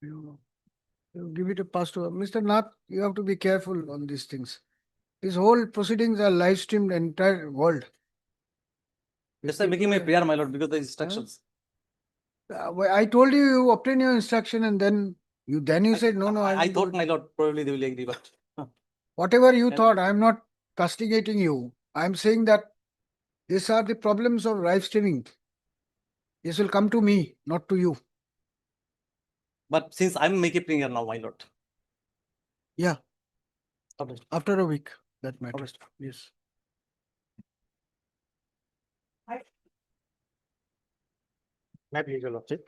You give it a pass to Mr. Nath. You have to be careful on these things. These whole proceedings are live streamed the entire world. Just I'm making my prayer, my lord, because the instructions. I told you, you obtain your instruction and then you said no. I thought, my lord, probably they will agree, but. Whatever you thought, I'm not castigating you. I'm saying that these are the problems of live streaming. This will come to me, not to you. But since I'm making prayer now, my lord. Yeah, Okay. after a week, that matters. Yes. My pleasure, Lordship.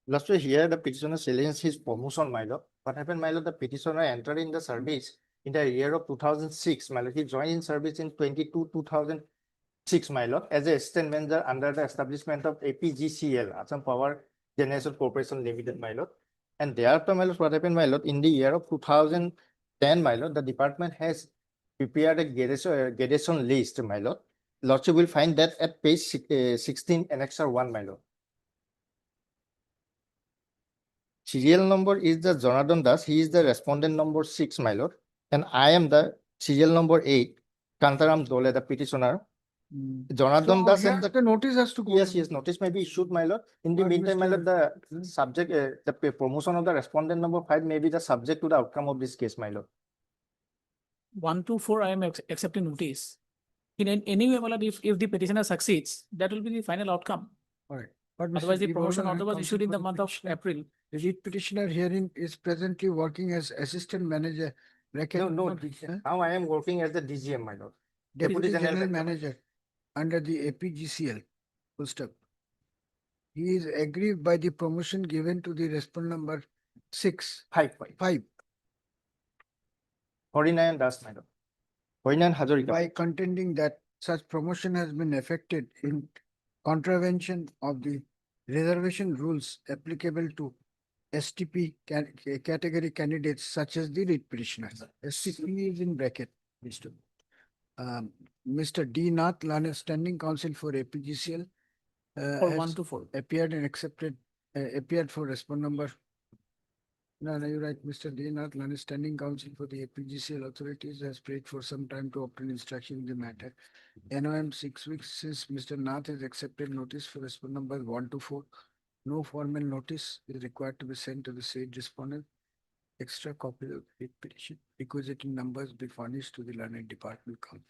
Lordship, here the petitioner challenges his promotion, my lord. What happened, my lord? The petitioner entered in the service in the year of 2006, my lord. He joined in service in 22/2006, my lord, as a assistant manager under the establishment of APGCL, Assam Power Generation Corporation Limited, my lord. And thereafter, my lord, what happened, my lord? In the year of 2010, my lord, the department has prepared a gradation list, my lord. Lordship will find that at page 16, annexure 1, my lord. serial number is the Jonathan Das. He is the respondent number 6, my lord. And I am the serial number 8, Kantaram Dole, the petitioner. Jonathan So Das here and the notice has to go. yes, yes, notice may be issued, my lord. In the But meantime, my Mr. lord, the subject, the promotion of the respondent number 5 may be the subject to the outcome of this case, my lord. 1 to 4, I am accepting notice. In any way, Malad, if the petitioner succeeds, that will be the final outcome. All right. But Mr. Otherwise, the D. promotion Bhargava, order was counsel issued in for the the month of petitioner. April. The lead petitioner hearing is presently working as assistant manager. No, no, Huh? now I am working as the DGM, my lord. Deputy General Director. Manager under the APGCL. Full stop. He is aggrieved by the promotion given to the respondent number 6. 5. 5 49 Das, my lord. 49 Hazarika. by contending that such promotion has been effected in contravention of the reservation rules applicable to STP category candidates such as the writ petitioner. STP is in bracket. Mr. Mr. D. Nath, learned standing counsel for APGCL, For has 1 to 4. appeared and accepted, appeared for respondent number. No, you're right. Mr. D. Nath, learned standing counsel for the APGCL authorities, has prayed for some time to obtain instruction in the matter. NOM 6 weeks since Mr. Nath has accepted notice for respondent number 1 to 4. No formal notice is required to be sent to the said respondent. Extra copy of the petition requisiting numbers be furnished to the learned department counsel.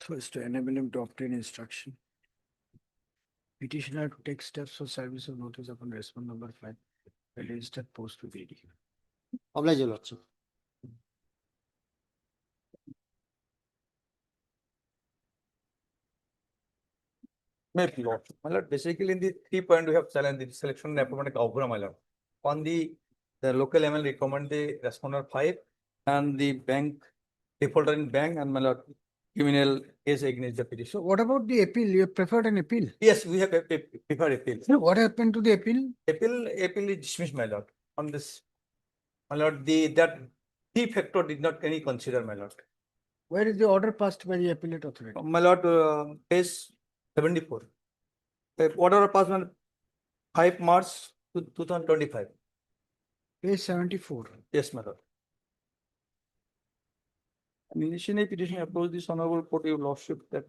So as to enable him to obtain instruction. Petitioner to take steps for service of notice upon respondent number 5. Registered post to BD. Oblige, your lordship. Maybe lord. My lord, basically in the 3 point we have challenged the selection and appointment of Aubra, my lord. On the local ML recommend the responder 5 and the bank defaulter in bank and my lord criminal case against the petition. So what about the appeal? You have preferred an appeal? Yes, we have preferred appeal. So what happened to the appeal? Appeal is dismissed, my lord. On this, my lord, that factor did not any consider, my lord. Where is the order passed by the appellate authority? My lord, page 74. The order passed on 5 March 2025. Page 74. Yes, my lord. And initially petition approached this honorable court, your lordship, that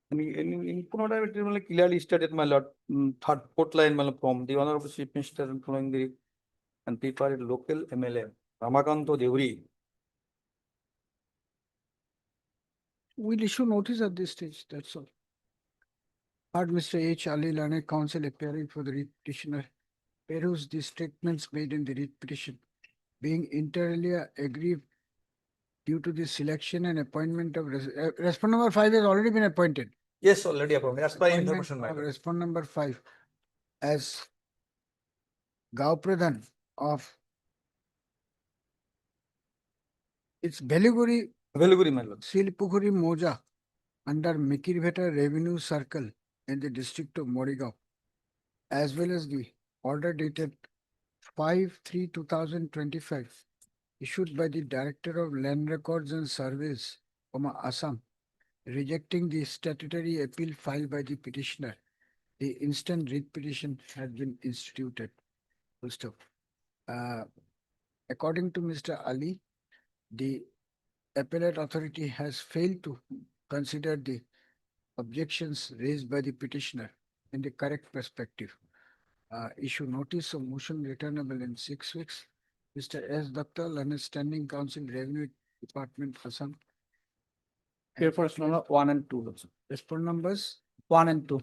in Kunada, it is clearly stated, my lord, third fourth line, my lord, from the honorable chief minister following the and prepared local MLA, Ramakanto Deuri. We'll issue notice at this stage, that's all. Heard Mr. H. Ali, learned counsel appearing for the writ petitioner, peruse the statements made in the writ petition, being entirely aggrieved due to the selection and appointment of respondent number 5 has already been appointed. Yes, already appointed. As per Appointment information, my of lord. respondent number 5 as Gao Pradhan of it's Beliguri Very good, my lord. Silpukuri Moja under Mikirveta Revenue Circle in the district of Morigao, as well as the order dated 5/3/2025 issued by the Director of Land Records and Surveys, Assam, rejecting the statutory appeal filed by the petitioner. The instant writ petition has been instituted. Full stop. According to Mr. Ali, the appellate authority has failed to consider the objections raised by the petitioner in the correct perspective. Issue notice of motion returnable in 6 weeks. Mr. S. Datta, learned standing counsel, Revenue Department, Assam. Here for number 1 and 2 also. Respondent numbers 1 and 2.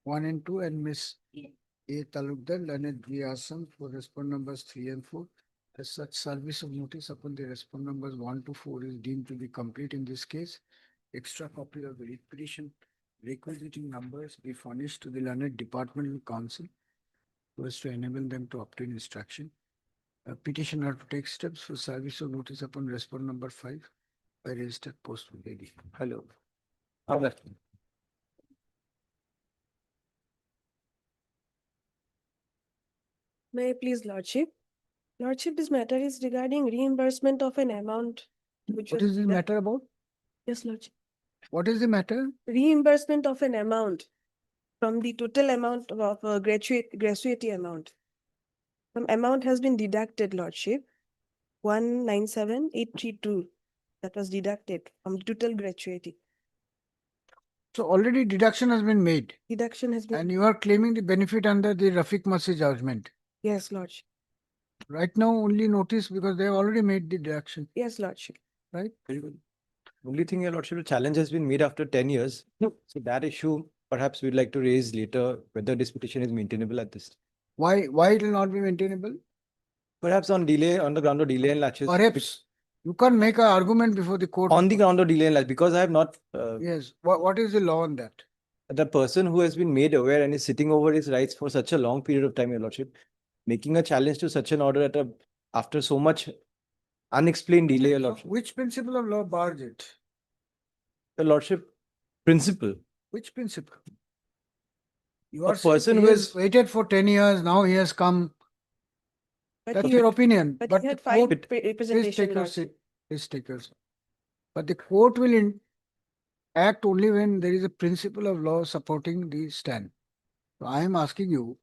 1 and 2 and Miss A. Talukdar, learned V. Assam for respondent numbers 3 and 4. As such, service of notice upon the respondent numbers 1 to 4 is deemed to be complete in this case. Extra copy of the writ petition requisiting numbers be furnished to the learned departmental counsel so as to enable them to obtain instruction. A petitioner to take steps for service of notice upon respondent number 5 by registered post with AD. Hello. May I please, Lordship? Lordship, this matter is regarding reimbursement of an amount which What was is this matter about? Yes, Lordship. What is the matter? Reimbursement of an amount from the total amount of gratuity amount. Some amount has been deducted, Lordship. 197,832. That was deducted from the total gratuity. So already deduction has been made Deduction has been, and you are claiming the benefit under the Rafiq Masih judgment. yes, Lordship. Right now only notice because they have already made the deduction, Yes, Lordship. right? Very good. Only thing, Your Lordship, the challenge has been made after 10 years. So that issue, perhaps we'd like to raise later, whether this petition is maintainable at this. Why it will not be maintainable? Perhaps on delay, on the ground of delay and latches. Perhaps you can't make an argument before the court. On the ground of delay and latches, because I have not, Yes, what is the law on that? the person who has been made aware and is sitting over his rights for such a long period of time, Your Lordship, making a challenge to such an order after so much unexplained delay, Your Lordship. Which principle of law bars it? Your Lordship, principle. Which principle? You A are saying person he who has is- waited for 10 years, now he has come. But That's he your had- opinion. But he had the filed court- representation, Please take your Lordship. seat. Please take your seat. But the court will act only when there is a principle of law supporting the stand. So I am asking you,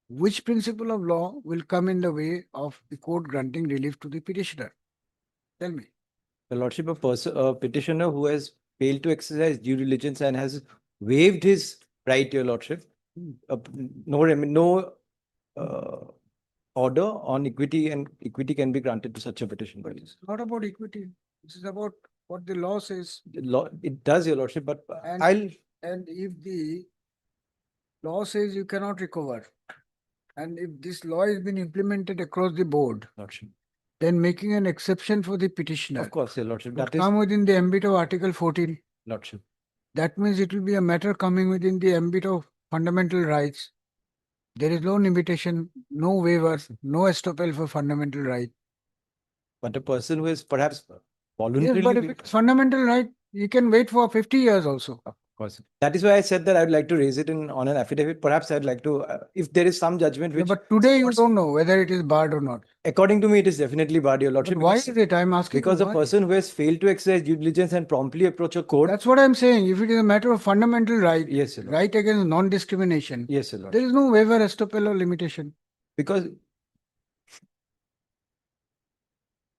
which principle of law will come in the way of the court granting relief to the petitioner? Tell me. Your Lordship, a petitioner who has failed to exercise due diligence and has waived his right, Your Lordship, no order on equity and equity can be granted to such a petition. But it's not about equity. This is about what the law says. The law, it does, Your Lordship, but And- And if the law says you cannot recover, and if this law has been implemented across the board, Lordship. then making an exception for the petitioner Of course, Your Lordship, would that is, come within the ambit of Article 14. Lordship. That means it will be a matter coming within the ambit of fundamental rights. There is no limitation, no waivers, no estoppel for fundamental right. But a person who is perhaps Yes, voluntarily. but if it's fundamental right, you can wait for 50 years also. Of course. That is why I said that I would like to raise it on an affidavit. Perhaps I'd like to, if there is some judgment Yeah, which, but today you don't know whether it is barred or not. according to me, it is definitely barred, Your But Lordship. why because- is it? I'm asking you Because a why? person who has failed to exercise due diligence and promptly approach a court. That's what I'm saying. If it is a matter of fundamental right, Yes, Your Lord. right against non-discrimination, Yes, Your Lord. there is no waiver, estoppel or limitation. Because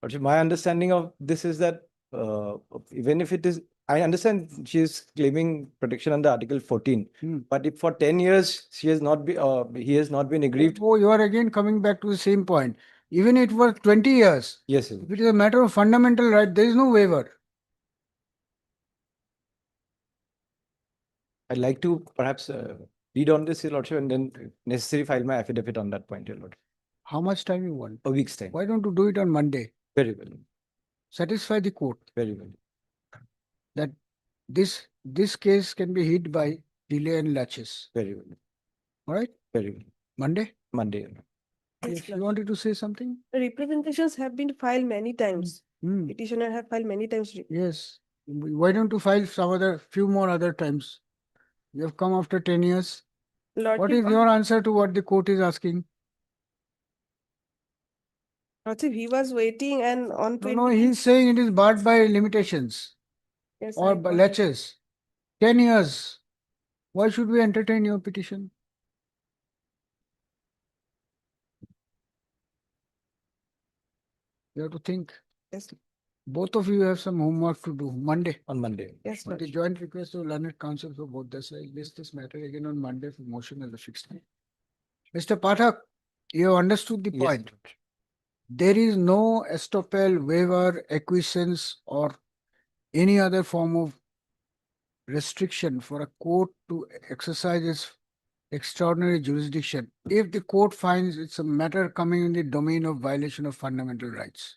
Lordship, my understanding of this is that even if it is, I understand she is claiming protection under Article 14. But if for 10 years she has not been, he has not been aggrieved. Oh, you are again coming back to the same point. Even it was 20 years. Yes, Your If Lord. it is a matter of fundamental right, there is no waiver. I'd like to perhaps read on this, Your Lordship, and then necessary file my affidavit on that point, Your Lord. How much time you want? A week's time. Why don't you do it on Monday? Very well. Satisfy the court Very well. that this case can be hit by delay and latches. Very well. All right? Very well. Monday? Monday. Your Lord. Yes, you wanted to say something? Representations have been filed many times. Hmm. Petitioner have filed many times. Yes. Why don't you file few more other times? You have come after 10 years. What is your answer to what the court is asking? Lordship, he was waiting and on No, 20. no, he's saying it is barred by limitations Yes, or I by got it. latches. 10 years. Why should we entertain your petition? You have to think. Yes, Both of you have some homework to do. Monday. On Monday. yes, But the Lordship. joint request of learned counsel for both the sides. List this matter again on Monday for motion at the fixed time. Mr. Pathak, you have understood the Yes, point. There is no estoppel, waiver, acquiescence, or any other form of restriction for a court to exercise its extraordinary jurisdiction if the court finds it's a matter coming in the domain of violation of fundamental rights.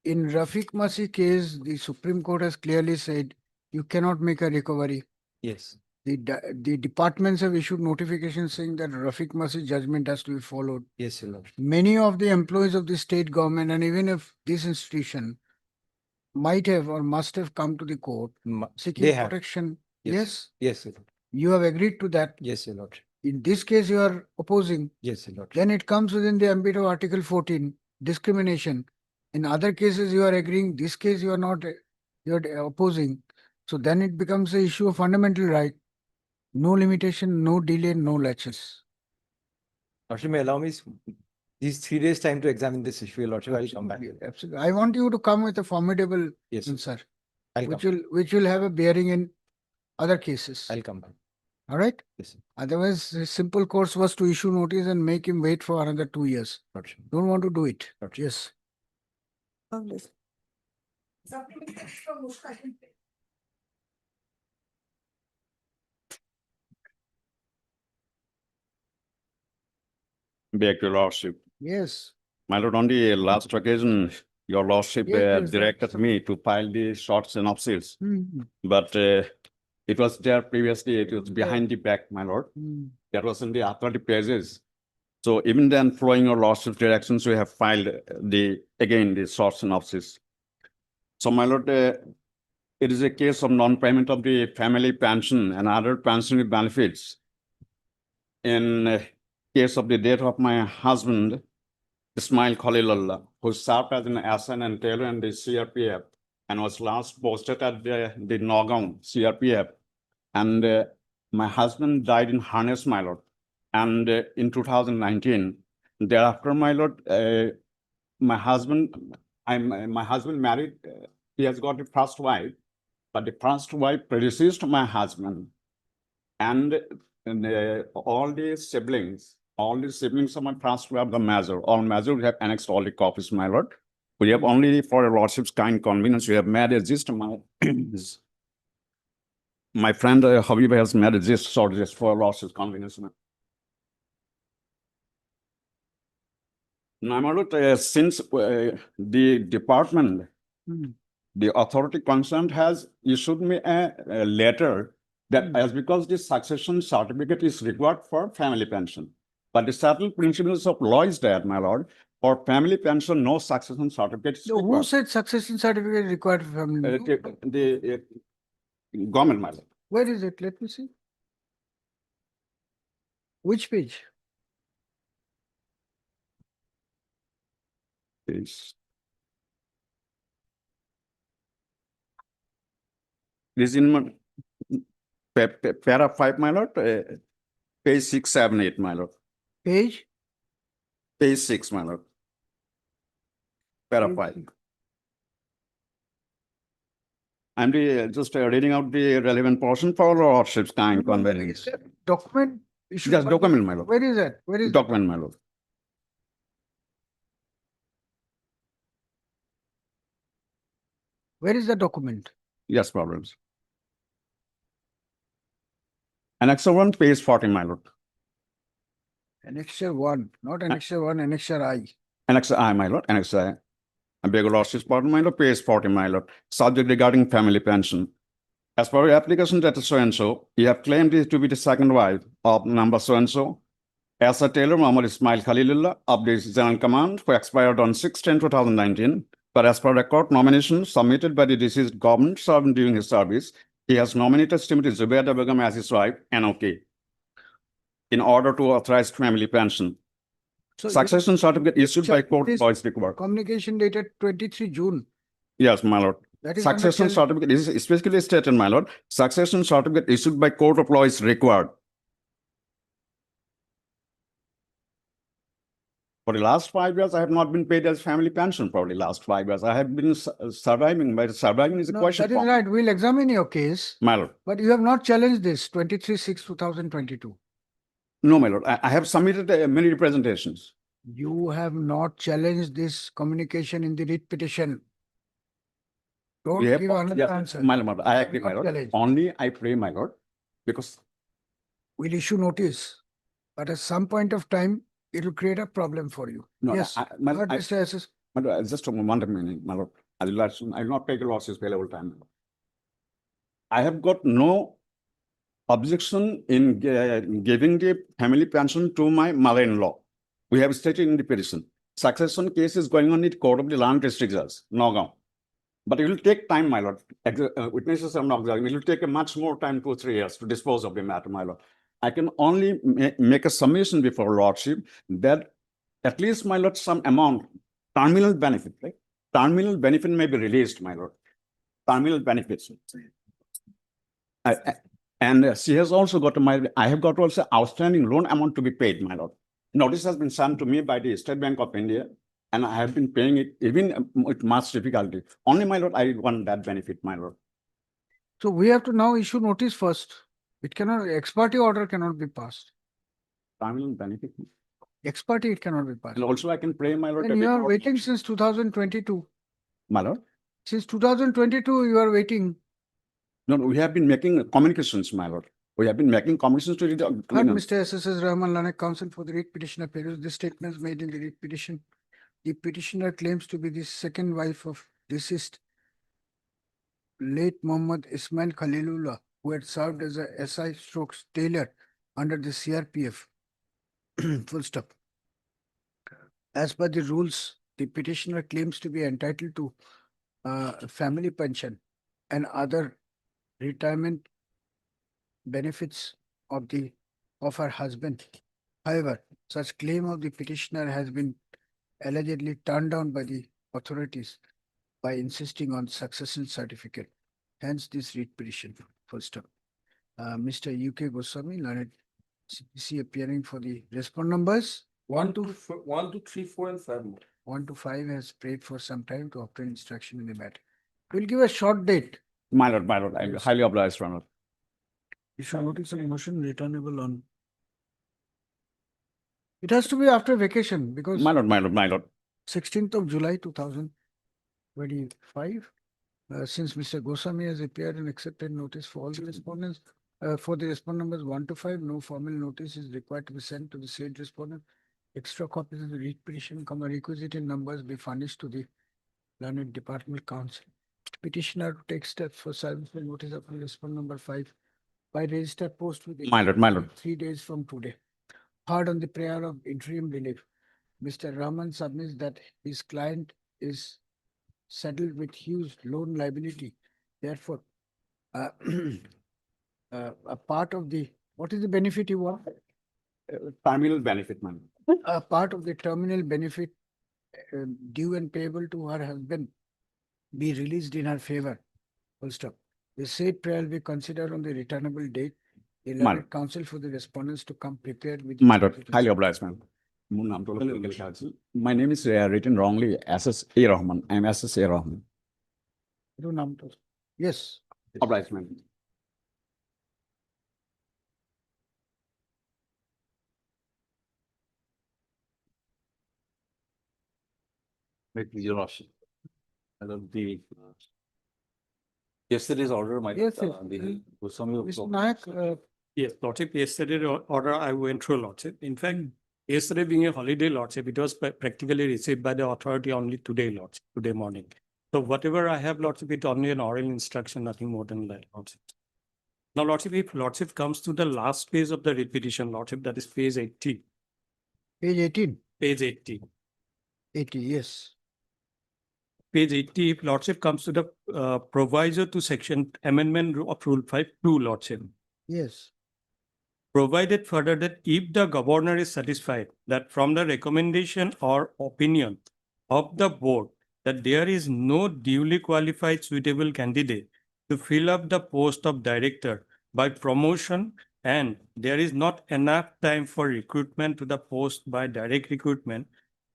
In Rafiq Masih case, the Supreme Court has clearly said you cannot make a recovery. Yes. The departments have issued notifications saying that Rafiq Masih judgment has to be followed. Yes, Your Lord. Many of the employees of the state government and even if this institution might have or must have come to the court seeking They have. protection. Yes. Yes, Yes, Your Lord. you have agreed to that. Yes, Your Lord. In this case, you are opposing. Yes, Your Lord. Then it comes within the ambit of Article 14, discrimination. In other cases, you are agreeing. This case, you are not, you are opposing. So then it becomes an issue of fundamental right. No limitation, no delay, no latches. Lordship may allow me these 3 days time to examine this issue, Your Lordship, I'll come back. Absolutely. I want you to come with a formidable Yes, sir. answer, I'll which will have a bearing in other cases. I'll come back. All right? Yes, sir. Otherwise, the simple course was to issue notice and make him wait for another 2 years. Lordship. Don't want to do it. Lordship. Yes. Obviously. Back to your lordship. Yes. My lord, on the last occasion, your lordship Yes, directed me to file the short synopsis, Hmm. but it was there previously, it was behind the back, my lord. Hmm. That was in the 30 pages. So even then, following your lordship's directions, we have filed the short synopsis. So my lord, it is a case of non-payment of the family pension and other pensionary benefits. In case of the death of my husband, Ismail Khalilullah, who served as an SN and tailor in the CRPF and was last posted at the Nagaon CRPF. And my husband died in harness, my lord. And in 2019, thereafter, my lord, my husband married, he has got a first wife, but the first wife predeceased my husband. And all the siblings of my first wife, the major, all major, we have annexed all the copies, my lord. We have only for your lordship's kind convenience, we have made a gist, my friend Habib has made a gist, sort of just for your lordship's convenience. Now, my lord, since the department, the authority concerned has issued me a letter that as because the succession certificate is required for family pension. But the settled principles of law is that, my lord, for family pension, no succession certificate is So who required. said succession certificate is required for family? The government, my lord. Where is it? Let me see. Which page? This is in para 5, my lord, page 6, 7, 8, my lord. Page? Page 6, my lord. Para 5. I'm just reading out the relevant portion for lordship's kind convenience. Document? issued Yes, by- document, my lord. Where is that? Where is Document, my lord. Where is the document? Yes, problems. Annexure 1, page 40, my lord. Annexure 1, not annexure 1, annexure I. Annexure I, my lord. Annexure I. I beg your lordship's pardon, my lord. Page 40, my lord. Subject regarding family pension. As per your application that is so-and-so, you have claimed it to be the second wife of number so-and-so, as a Taylor Muhammad Ismail Khalilullah of the General Command, who expired on 6/10/2019. But as per record nomination submitted by the deceased government servant during his service, he has nominated Srimati Zubaida Begum as his wife, NOK, in order to authorize family pension. So Succession certificate issued by court this voice required. communication dated 23 June. Yes, my lord. That is under Succession challenge. certificate is specifically stated, my lord. Succession certificate issued by court of law is required. For the last 5 years, I have not been paid as family pension for the last 5 years. I have been surviving, but surviving is a No, question. that is form. right. We'll examine your case, My lord. but you have not challenged this 23/6/2022. No, my lord. I have submitted many representations. You have not challenged this communication in the writ petition. Don't We have- give another yes, answer. My lord, I agree, my Not lord. challenged. Only I pray, my lord, because We'll issue notice, but at some point of time, it will create a problem for you. no, Yes. my Not lord, Mr. SS. my lord, just a moment, my lord. I will not take a losses available time. I have got no objection in giving the family pension to my mother-in-law. We have stated in the petition. Succession case is going on in court of the land district judge, Nagaon. But it will take time, my lord. Witnesses are not observing. It will take a much more time, 2 or 3 years to dispose of the matter, my lord. I can only make a submission before lordship that at least, my lord, some amount, terminal benefit, right? Terminal benefit may be released, my lord. Terminal benefits. And she has also got I have got also outstanding loan amount to be paid, my lord. Notice has been sent to me by the State Bank of India, and I have been paying it even with much difficulty. Only, my lord, I want that benefit, my lord. So we have to now issue notice first. It cannot, ex parte order cannot be passed. Family benefit. Ex parte it cannot be passed. And also I can pray, my lord. And you are waiting since 2022. My lord. Since 2022, you are waiting. No, we have been making communications, my lord. We have been making communications to the. Third, Mr. SSS Rahman Lanak, counsel for the writ petitioner, perused the statements made in the writ petition. The petitioner claims to be the second wife of deceased late Muhammad Ismail Khalilullah, who had served as a SI strokes tailor under the CRPF. Full stop. As per the rules, the petitioner claims to be entitled to family pension and other retirement benefits of her husband. However, such claim of the petitioner has been allegedly turned down by the authorities by insisting on succession certificate. Hence this writ petition. Full stop. Mr. UK Goswami, learned CPC appearing for the respond numbers. 1, 2, 3, 4, and 5. 1 to 5 has prayed for some time to obtain instruction in the matter. We'll give a short date. My lord, I'm highly obliged, my lord. You should notice a motion returnable on. It has to be after vacation because. My lord, my lord, my lord. 16th of July 2025. Since Mr. Goswami has appeared and accepted notice for all the respondents, for the respondent numbers 1 to 5, no formal notice is required to be sent to the said respondent. Extra copies of the writ petition, requisite in numbers be furnished to the learned department counsel. Petitioner to take steps for service of notice of respondent number 5 by registered post with My lord. 3 days from today. Hard on the prayer of interim relief. Mr. Rahman submits that his client is settled with huge loan liability. Therefore, a part of the, what is the benefit you want? Terminal benefit, man. A part of the terminal benefit due and payable to her husband be released in her favor. Full stop. The said prayer will be considered on the returnable date. The learned counsel for the respondents to come prepared with. My lord, highly obliged, man. My name is written wrongly, SS A. Rahman. I am SS A. Rahman. Yes. Obliged, man. Make your lordship. I don't the yesterday's order, my Yes, yes. the Goswami. Mr. Nayak, Yes, Lordship, yesterday's order I went through, Lordship. In fact, yesterday being a holiday, Lordship, it was practically received by the authority only today, Lordship, today morning. So whatever I have, Lordship, it's only an oral instruction, nothing more than that, Lordship. Now, Lordship, if Lordship comes to the last page of the repetition, Lordship, that is page 80. Page 18. Page 80. 80, yes. Page 80, if Lordship comes to the proviso to section amendment of Rule 5.2, Lordship. Yes. Provided further that if the governor is satisfied that from the recommendation or opinion of the board that there is no duly qualified suitable candidate to fill up the post of director by promotion and there is not enough time for recruitment to the post by direct recruitment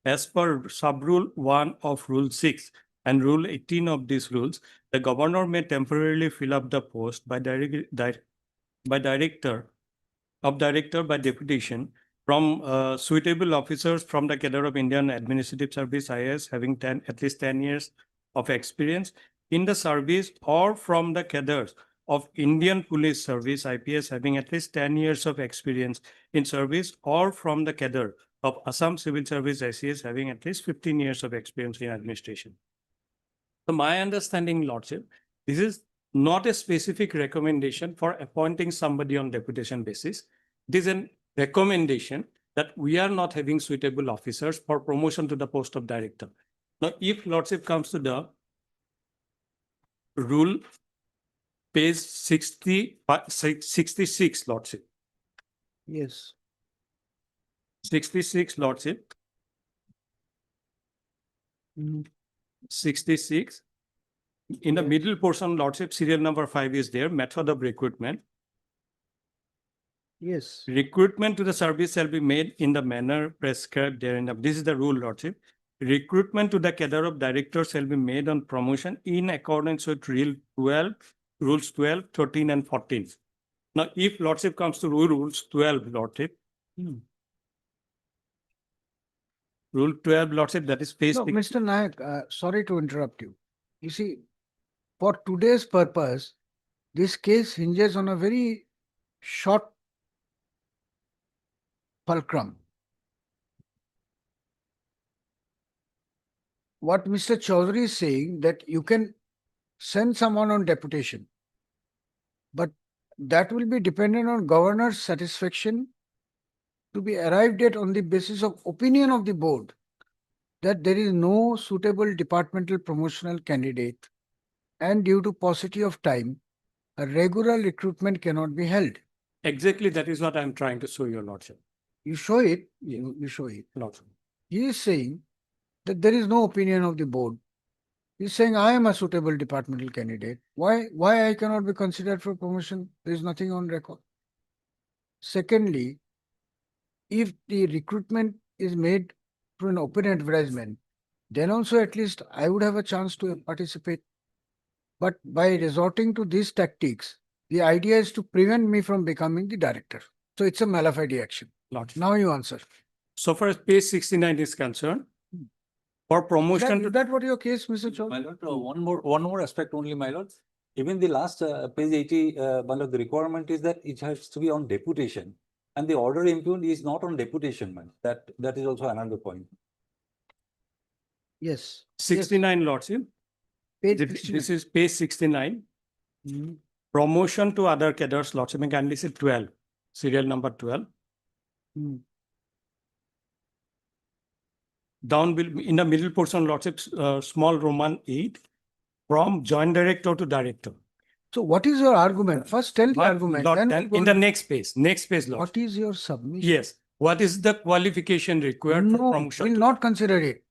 as per sub-rule 1 of Rule 6 and Rule 18 of these rules, the governor may temporarily fill up the post by director by deputation from suitable officers from the cadre of Indian Administrative Service IAS having at least 10 years of experience in the service or from the cadres of Indian Police Service IPS having at least 10 years of experience in service or from the cadre of Assam Civil Service SCS having at least 15 years of experience in administration. So my understanding, Lordship, this is not a specific recommendation for appointing somebody on deputation basis. It is a recommendation that we are not having suitable officers for promotion to the post of director. Now, if Lordship comes to the rule page 66, Lordship. Yes. 66, Lordship. 66. In the middle portion, Lordship, serial number 5 is there, method of recruitment. Yes. Recruitment to the service shall be made in the manner prescribed therein. This is the rule, Lordship. Recruitment to the cadre of director shall be made on promotion in accordance with rules 12, 13, and 14. Now, if Lordship comes to rules 12, Lordship, Rule 12, Lordship, that is page No, 6. Mr. Nayak, sorry to interrupt you. You see, for today's purpose, this case hinges on a very short fulcrum. What Mr. Chaudhary is saying that you can send someone on deputation, but that will be dependent on governor's satisfaction to be arrived at on the basis of opinion of the board that there is no suitable departmental promotional candidate, and due to paucity of time, a regular recruitment cannot be held. Exactly, that is what I'm trying to show your Lordship. You show it, you show it. Lordship. He is saying that there is no opinion of the board. He's saying I am a suitable departmental candidate. Why I cannot be considered for promotion? There is nothing on record. Secondly, if the recruitment is made through an open advertisement, then also at least I would have a chance to participate. But by resorting to these tactics, the idea is to prevent me from becoming the director. So it's a malafide action. Lordship. Now you answer. So far as page 69 is concerned, for promotion Is that what your case, Mr. Chaudhary? My lord, one more aspect only, my lord. Even the last page 80, my lord, the requirement is that it has to be on deputation, and the order impugned is not on deputation, man. That is also another point. Yes. 69, Lordship. Page This is page 69. Mhm. Promotion to other cadres, Lordship, may kindly say 12, serial number 12. Hmm. Down in the middle portion, Lordship, small Roman 8, from joint director to director. So what is your argument? First tell the But argument. Lord, then then we'll in go the to- next page, Lordship. What is your submission? Yes. What is the qualification required for No, promotion? we'll not consider it.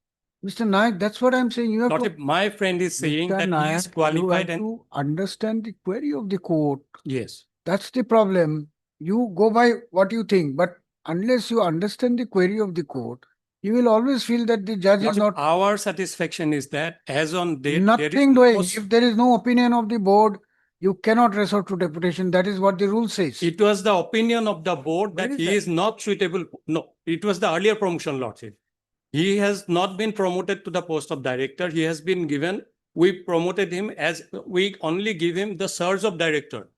Mr. Nayak, that's what I'm saying. You have Lordship, my friend is saying Mr. that he is Nayak, qualified you have and to understand the query of the court. yes. That's the problem. You go by what you think, but unless you understand the query of the court, you will always feel that the judge is Lordship, not our satisfaction is that as on date, nothing doing. If there is no opinion of the board, you cannot resort to deputation. That is what the rule says. It was the opinion of the board Where that is he that? is not suitable. No, it was the earlier promotion, Lordship. He has not been promoted to the post of director. He has been given, we promoted him as, we only give him the surge of director.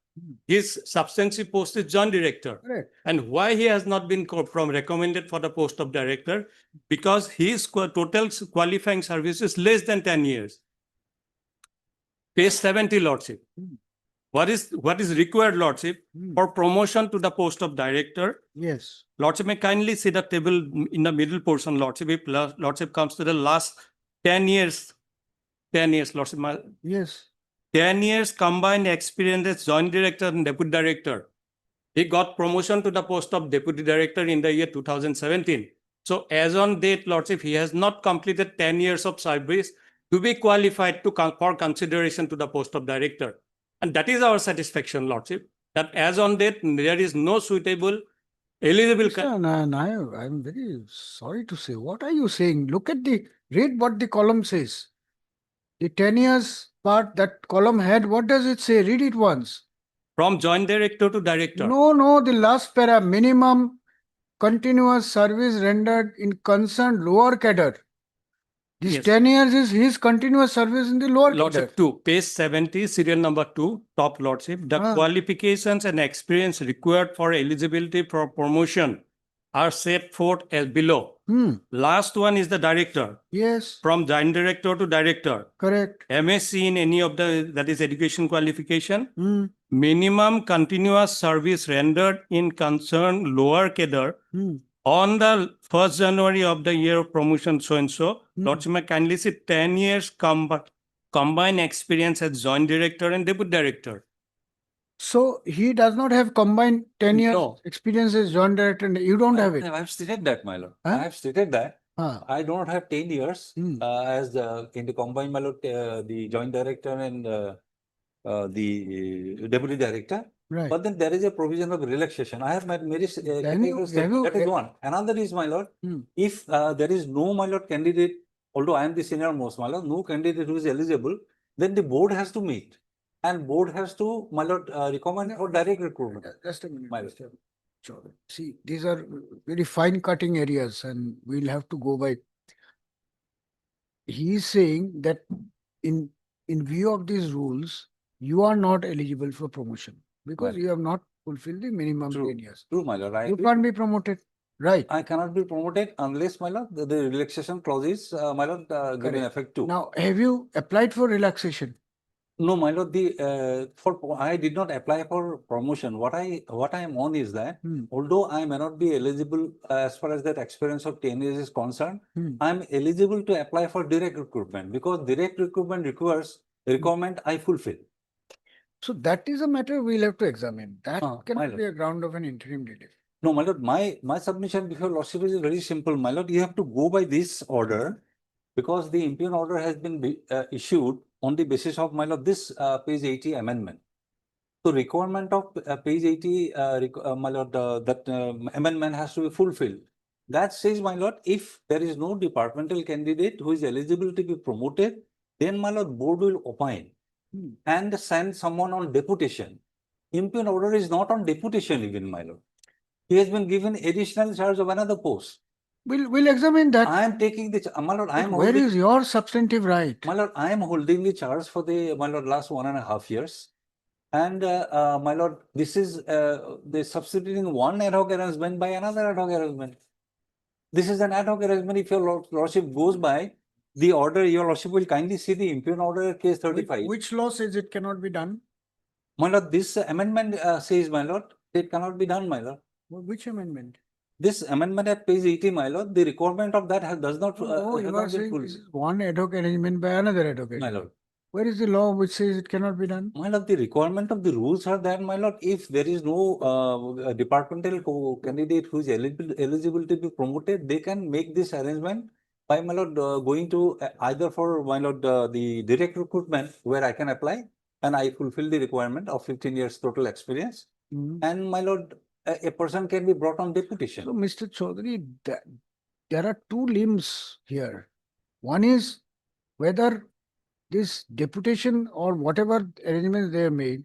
His substantive post is joint director. Correct. And why he has not been recommended for the post of director? Because his total qualifying service is less than 10 years. Page 70, Lordship. What is required, Lordship, for promotion to the post of director? Yes. Lordship, may kindly see the table in the middle portion, Lordship. If Lordship comes to the last 10 years, Lordship, Yes. 10 years combined experience as joint director and deputy director. He got promotion to the post of deputy director in the year 2017. So as on date, Lordship, he has not completed 10 years of service to be qualified for consideration to the post of director. And that is our satisfaction, Lordship, that as on date, there is no suitable eligible. Mr. Nayak, I'm very sorry to say. What are you saying? Read what the column says. The 10 years part, that column head, what does it say? Read it once. From joint director to director. No, the last para, minimum continuous service rendered in concerned lower cadre. This Yes. 10 years is his continuous service in the lower cadre. Lordship 2, page 70, serial number 2, top Lordship. The qualifications and experience required for eligibility for promotion are set forth as below. Last one is the director. Yes. From joint director to director. Correct. MSc in any of that is education qualification. Minimum continuous service rendered in concerned lower cadre on the 1st January of the year of promotion so and so. Lordship, may kindly see 10 years combined experience as joint director and deputy director. So he does not have combined 10 years No. experience as joint director. And you don't have it. I have stated that, my lord. Huh? I have stated that. I do not have 10 years Hmm. as the, in the combined, my lord, the joint director and the deputy director. Right. But then there is a provision of relaxation. I have made many categorical steps. That is one. Another is, my lord, if there is no, my lord, candidate, although I am the senior most, my lord, no candidate who is eligible, then the board has to meet. And board has to, my lord, recommend for direct recruitment. Just a minute. My lord. Mr. Chaudhary. See, these are very fine cutting areas and we'll have to go by. He is saying that in view of these rules, you are not eligible for promotion because Right. you have not fulfilled the minimum True. 10 years. True, my lord. I You agree. can't be promoted. Right. I cannot be promoted unless, my lord, the relaxation clause is, my lord, given Correct. effect to. Now, have you applied for relaxation? No, my lord, I did not apply for promotion. What I am on is that although I may not be eligible as far as that experience of 10 years is concerned, I am eligible to apply for direct recruitment because direct recruitment requirement I fulfill. So that is a matter we'll have to examine. That my cannot lord. be a ground of an interim relief. No, my lord, my submission before lordship is very simple, my lord. You have to go by this order because the impugned order has been issued on the basis of, my lord, this page 80 amendment. So requirement of page 80, my lord, that amendment has to be fulfilled. That says, my lord, if there is no departmental candidate who is eligible to be promoted, then, my lord, board will opine and send someone on deputation. Impugned order is not on deputation even, my lord. He has been given additional charge of another post. We'll examine that. I am taking the, my lord, I am Where holding, is your substantive right? my lord, I am holding the charge for the, my lord, last 1.5 years. And my lord, this is the substituting one ad hoc arrangement by another ad hoc arrangement. This is an ad hoc arrangement. If your lordship goes by the order, your lordship will kindly see the impugned order case 35. Which law says it cannot be done? My lord, this amendment says, my lord, it cannot be done, my lord. Which amendment? This amendment at page 80, my lord, the requirement of that does not. No, has you not are been saying fulfilled. this is one ad hoc arrangement by another ad hoc My arrangement. lord. Where is the law which says it cannot be done? My lord, the requirement of the rules are that, my lord, if there is no departmental candidate who is eligible to be promoted, they can make this arrangement by, my lord, going to either for, my lord, the direct recruitment where I can apply and I fulfill the requirement of 15 years total experience. And, my lord, a person can be brought on deputation. So, Mr. Chaudhary, there are two limbs here. One is whether this deputation or whatever arrangements they have made,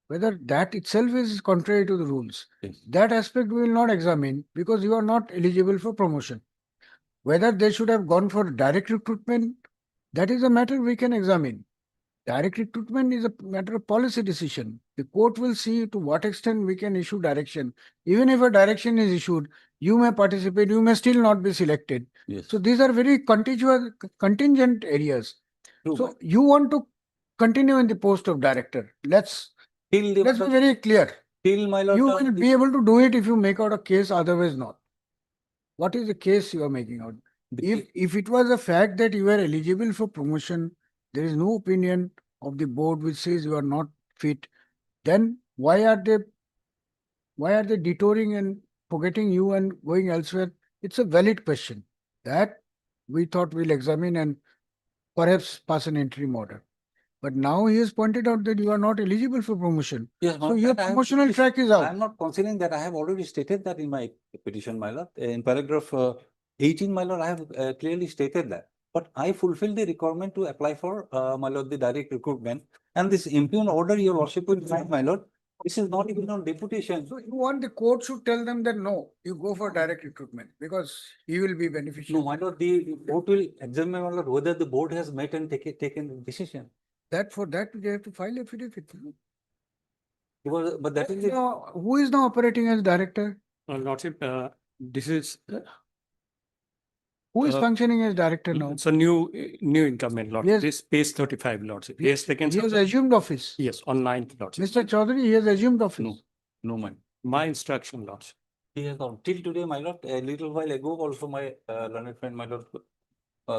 whether that itself is contrary to the rules. Yes. That aspect we will not examine because you are not eligible for promotion. Whether they should have gone for direct recruitment, that is a matter we can examine. Direct recruitment is a matter of policy decision. The court will see to what extent we can issue direction. Even if a direction is issued, you may participate, you may still not be selected. Yes. So these are very contingent areas. True, So you want to continue in the post of director. Let's be very clear. Till, my lord, You will be able to do it if you make out a case, otherwise not. What is the case you are making out? If it was a fact that you are eligible for promotion, there is no opinion of the board which says you are not fit, then why are they detouring and forgetting you and going elsewhere? It's a valid question that we thought we'll examine and perhaps pass an interim order. But now he has pointed out that you are not eligible for promotion. Yes, So your promotional track is I out. am not considering that. I have already stated that in my petition, my lord. In paragraph 18, my lord, I have clearly stated that. But I fulfill the requirement to apply for, my lord, the direct recruitment. And this impugned order, your lordship will find, my lord, this is not even on deputation. So you want the court should tell them that no, you go for direct recruitment because he will be beneficial. No, my lord, the court will examine, my lord, whether the board has met and taken the decision. For that they have to file affidavit. Because, but that is it. Now, who is now operating as director? Lordship, this is Who is functioning as director now? it's a new incumbent, Lordship. Yes. This page 35, Lordship. Yes, He he has assumed office. Yes, on 9th, Lordship. Mr. Chaudhary, he has assumed office. No, no, man. My instruction, Lordship. He has not. Till today, my lord, a little while ago, also my learned friend, my lord,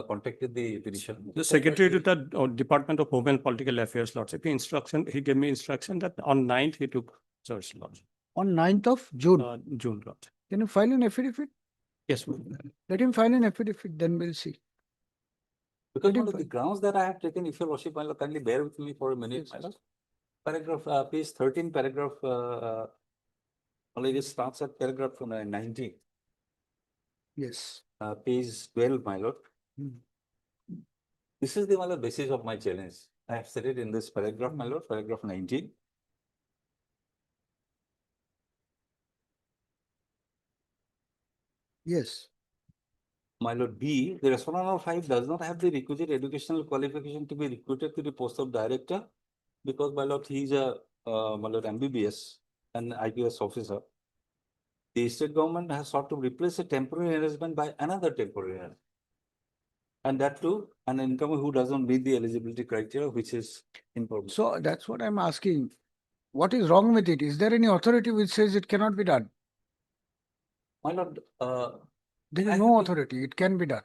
contacted the petition. The Secretary to the Department of Home and Political Affairs, Lordship, he gave me instruction that on 9th he took charge, Lordship. On 9th of June. June, Lordship. Can you file an affidavit? Yes, Let him file an affidavit, then we'll see. Because Let him one of the file. grounds that I have taken, if your worship, my lord, kindly bear with me for a minute, my lord. Paragraph, page 13, paragraph, well, it starts at paragraph 19, Yes. page 12, my lord. Hmm. This is the, my lord, basis of my challenge. I have said it in this paragraph, my lord, paragraph 19. Yes. My lord B, the respondent number 5 does not have the requisite educational qualification to be recruited to the post of director because, my lord, he is a, my lord, MBBS, an IPS officer. The state government has sought to replace a temporary arrangement by another temporary arrangement. And that too, an incomer who doesn't meet the eligibility criteria, which is important. So that's what I'm asking. What is wrong with it? Is there any authority which says it cannot be done? My lord, There is no authority. It can be done.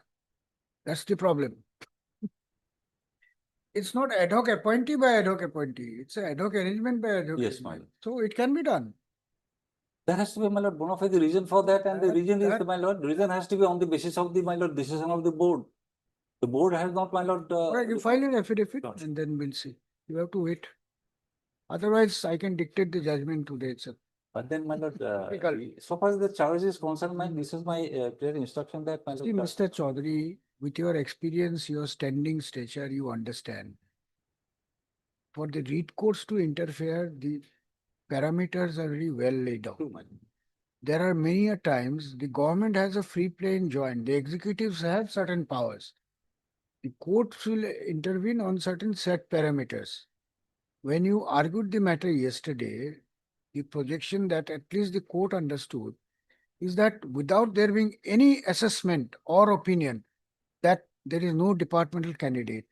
That's the problem. It's not ad hoc appointee by ad hoc appointee. It's an ad hoc arrangement by ad hoc yes, my arrangement. lord. So it can be done. There has to be, my lord, bona fide reason for that, and the reason is, my lord, reason has to be on the basis of the, my lord, decision of the board. The board has not, my lord. Right, you file an affidavit and then we'll see. You have to wait. Otherwise, I can dictate the judgment today itself. But then, my lord, so far as the charge is concerned, this is my clear instruction that, my lord. See, Mr. Chaudhary, with your experience, your standing stature, you understand. For the read courts to interfere, the parameters are very well laid out. There are many a times the government has a free play in joint. The executives have certain powers. The courts will intervene on certain set parameters. When you argued the matter yesterday, the projection that at least the court understood is that without there being any assessment or opinion that there is no departmental candidate,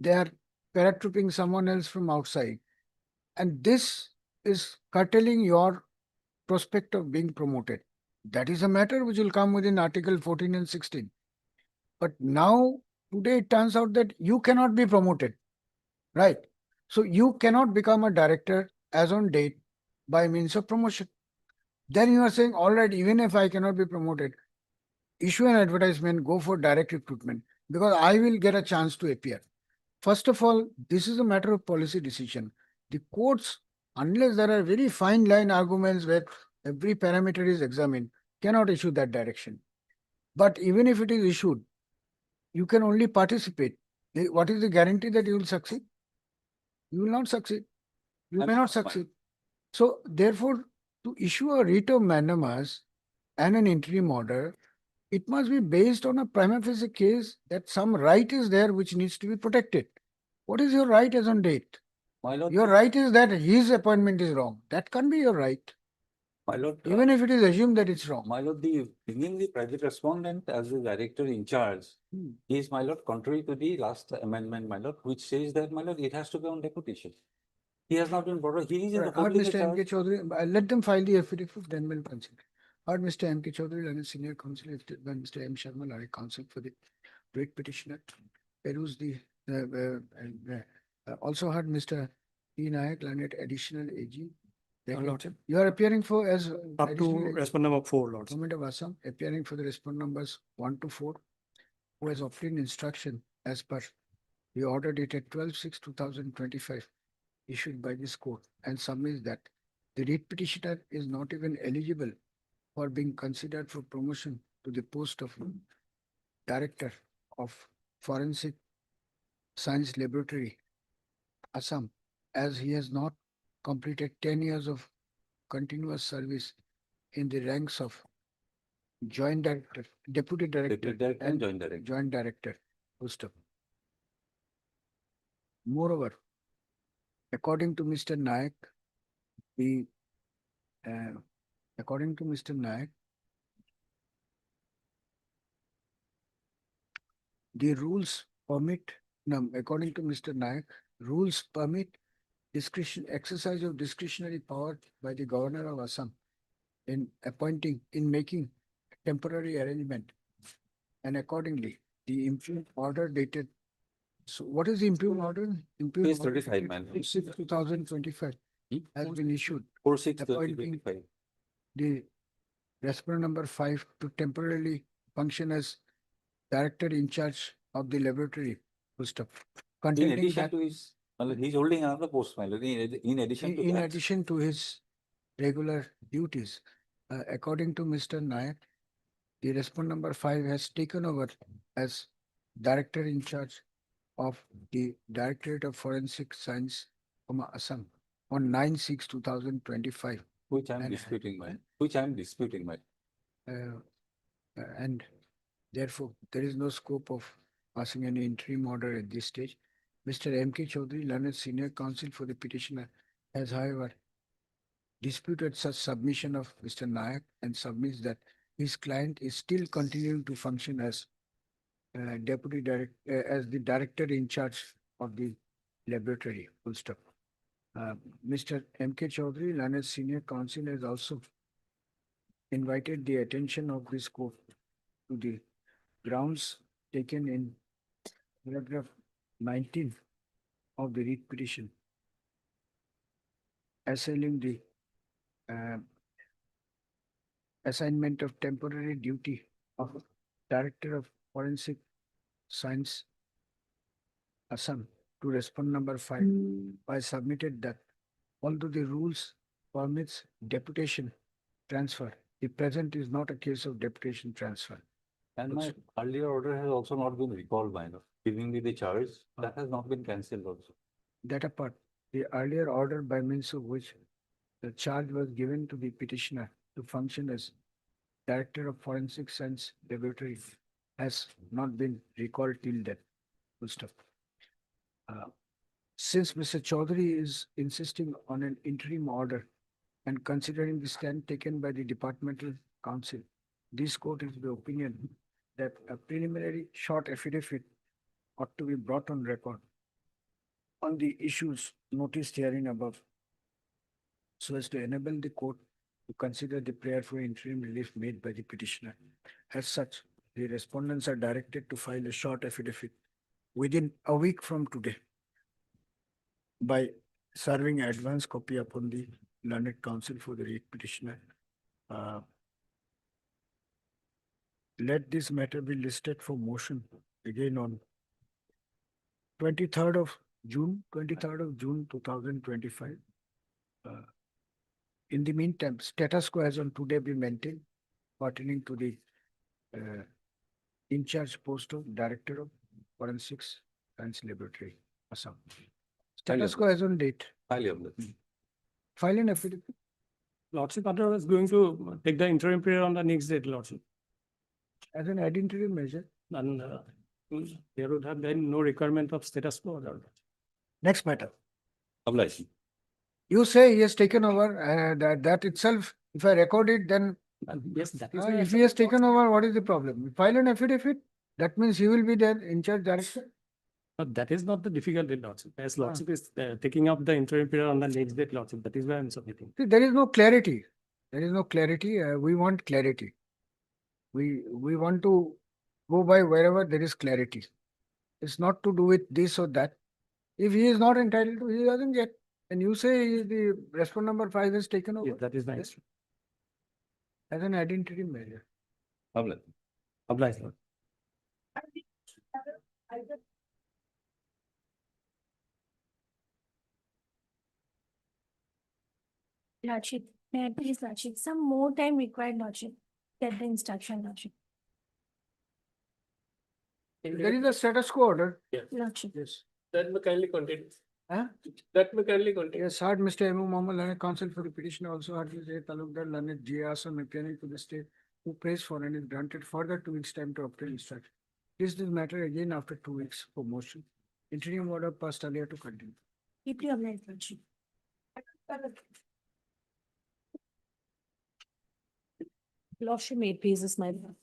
they are paratrooping someone else from outside. And this is curtailing your prospect of being promoted. That is a matter which will come within Article 14 and 16. But now, today it turns out that you cannot be promoted, right? So you cannot become a director as on date by means of promotion. Then you are saying, all right, even if I cannot be promoted, issue an advertisement, go for direct recruitment, because I will get a chance to appear. First of all, this is a matter of policy decision. The courts, unless there are very fine line arguments where every parameter is examined, cannot issue that direction. But even if it is issued, you can only participate. What is the guarantee that you will succeed? You will not succeed. You may not succeed. So therefore, to issue a writ of mandamus and an interim order, it must be based on a prima facie case that some right is there which needs to be protected. What is your right as on date? My lord, Your right is that his appointment is wrong. That can't be your right. my lord, Even if it is assumed that it's wrong. my lord, the bringing the private respondent as the director in charge is, my lord, contrary to the last amendment, my lord, which says that, my lord, it has to be on deputation. He has not been brought. He is in the Heard holding a Mr. M. K. charge. Chaudhary, let them file the affidavit, then we'll consider. Heard Mr. M. K. Chaudhary and senior counsel, when Mr. M. Sharma, our counsel for the writ petitioner, peruse the, also heard Mr. P. Nayak, learned additional AG. Lordship. You are appearing for as Up to additional AG. respondent number 4, Lordship. Government of Assam, appearing for the respondent numbers 1 to 4, who has obtained instruction as per the order dated 12/6/2025 issued by this court, and submits that the writ petitioner is not even eligible for being considered for promotion to the post of director of Forensic Science Laboratory, Assam, as he has not completed 10 years of continuous service in the ranks of joint director, deputy director, and joint director. joint director, post of. Moreover, according to Mr. Nayak, the according to Mr. Nayak, the rules permit, no, according to Mr. Nayak, rules permit exercise of discretionary power by the governor of Assam in appointing, in making temporary arrangement. And accordingly, the impugned order dated. So what is the impugned order? Impugned Page 35, man. 2025 has been issued. 4/6/2025. Appointing the respondent number 5 to temporarily function as director in charge of the laboratory. Full stop. In Contending addition that to his, he's holding another post, my lord, in addition to in that. addition to his regular duties, according to Mr. Nayak, the respondent number 5 has taken over as director in charge of the Directorate of Forensic Science, Assam on 9/6/2025. Which I'm And- disputing, which I'm disputing, And therefore, there is no scope of passing any interim order at this stage. Mr. M.K. Chaudhary, learned senior counsel for the petitioner, has however disputed such submission of Mr. Nayak and submits that his client is still continuing to function as as the director in charge of the laboratory. Full stop. Mr. M.K. Chaudhary, learned senior counsel, has also invited the attention of this court to the grounds taken in paragraph 19 of the writ petition, assailing the assignment of temporary duty of Director of Forensic Science, Assam, to respond number 5 by submitted that although the rules permits deputation transfer, the present is not a case of deputation transfer. And my earlier order has also not been recalled, my lord, giving me the charge, that has not been cancelled also. That apart, the earlier order by means of which the charge was given to the petitioner to function as Director of Forensic Science Laboratory has not been recalled till then. Full stop. Since Mr. Chaudhary is insisting on an interim order and considering the stand taken by the departmental counsel, this court is of the opinion that a preliminary short affidavit ought to be brought on record on the issues noticed herein above, so as to enable the court to consider the prayer for interim relief made by the petitioner. As such, the respondents are directed to file a short affidavit within a week from today by serving advance copy upon the learned counsel for the writ petitioner. Let this matter be listed for motion again on 23rd of June 2025. In the meantime, status quo as on today be maintained pertaining to the in charge post of Director of Forensics Science Laboratory, Assam. Status quo as on date. File an affidavit. Lordship, order was going to take the interim period on the next date, Lordship. As an identity measure. And there would have been no requirement of status quo order. Next matter. Obligation. You say he has taken over, that itself, if I record it, then Yes, that is. if he has taken over, what is the problem? File an affidavit, that means he will be there in charge director. That is not the difficulty, Lordship. As Lordship is taking up the interim period on the next date, Lordship, that is why I'm submitting. See, there is no clarity. There is no clarity. We want clarity. We want to go by wherever there is clarity. It's not to do with this or that. If he is not entitled to, he doesn't get. And you say the respondent number 5 has taken over. Yes, that is nice. As an identity measure. Obliged, Lord. Lordship, may I please, Lordship, some more time required, Lordship, get the instruction, Lordship. There is a status quo order. Lordship. Yes. That may kindly continue. Huh? That may kindly continue. Yes, heard Mr. M. Mohammed, learned counsel for the petitioner, also heard Mr. Talukdar, learned J. Asam, appearing to the state, who prays for and is granted further 2 weeks time to obtain instruction. This matter again after 2 weeks for motion. Interim order passed earlier to continue. Deeply obliged, Lordship. Lordship, may it please this, my lord.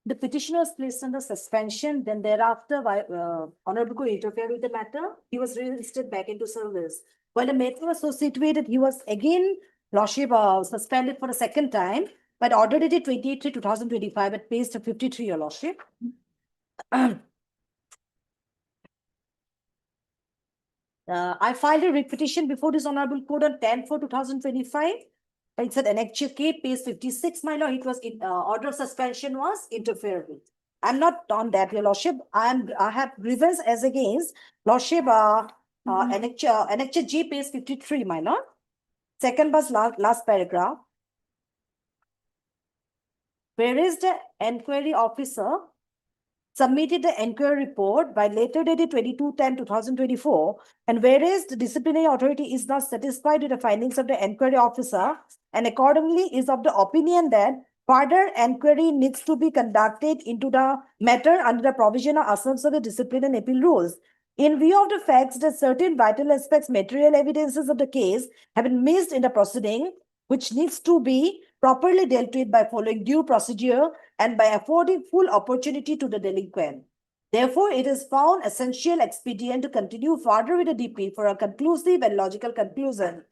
The petitioner was placed under suspension, then thereafter, Honorable Court interfered with the matter. He was reinstated back into service. While the matter was so situated, he was again, Lordship, suspended for a second time, but ordered it 28/3/2025 at page 53, Your Lordship. I filed a writ petition before this Honorable Court on 10/4/2025. It said annexure K, page 56, my lord, it was, order of suspension was interfered with. I'm not on that, your lordship. I have grievance as against lordship, annexure G, page 53, my lord. Second was last paragraph. Where is the enquiry officer submitted the enquiry report by later dated 22/10/2024, and whereas the disciplinary authority is not satisfied with the findings of the enquiry officer and accordingly is of the opinion that further enquiry needs to be conducted into the matter under the provision or assumptions of the discipline and appeal rules. In view of the facts that certain vital aspects, material evidences of the case have been missed in the proceeding, which needs to be properly dealt with by following due procedure and by affording full opportunity to the delinquent. Therefore, it is found essential expedient to continue further with the DP for a conclusive and logical conclusion.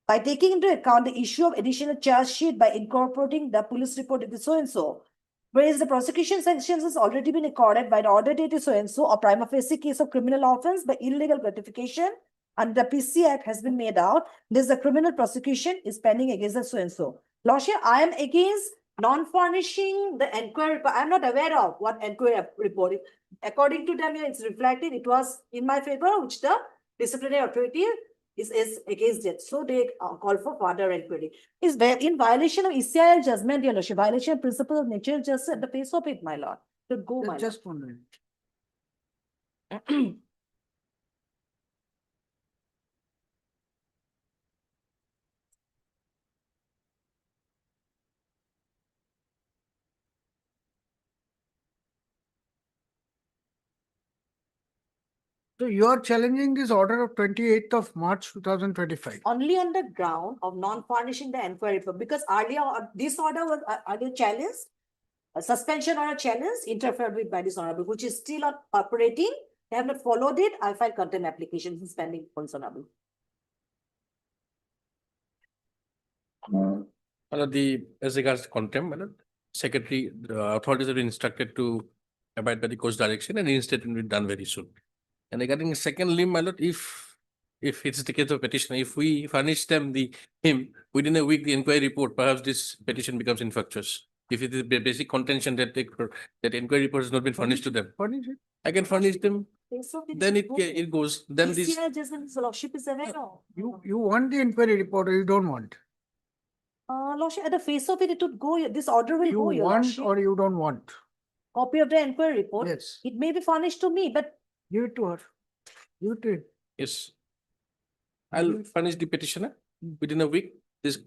By taking into account the issue of additional charge sheet by incorporating the police report of the so-and-so, whereas the prosecution sanctions has already been accorded by the order dated so-and-so, a prima facie case of criminal offense by illegal gratification under the PC Act has been made out. This the criminal prosecution is pending against the so-and-so. Lordship, I am against non-furnishing the enquiry. I'm not aware of what enquiry report. According to them, it's reflected. It was in my favor, which the disciplinary authority is against it. So they call for further enquiry. Is in violation of ECIL judgment, your lordship, violation of principle of nature just at the face of it, my lord. To go, my Just 1 minute. lord. So you are challenging this order of 28th of March 2025. Only on the ground of non-furnishing the enquiry report, because earlier this order was earlier challenged, a suspension or a challenge interfered with by this honorable, which is still not operating. They have not followed it. I filed contempt application suspending points honorable. As regards contempt, my lord, secretary, the authorities have been instructed to abide by the court's direction and reinstatement will be done very soon. And regarding the second limb, my lord, if it's the case of petitioner, if we furnish them him within a week, the inquiry report, perhaps this petition becomes infructuous. If it is a basic contention that that inquiry report has not been furnished to them, Furnish it. I can furnish them. Then it goes. Then this. Lordship is aware of. You want the inquiry report or you don't want? Lordship, at the face of it, it would go. This order will You go. Your want lordship. or you don't want? Copy of the inquiry report. Yes. It may be furnished to me, but Give it to her. Give it to him. Yes. I'll furnish the petitioner within a week. This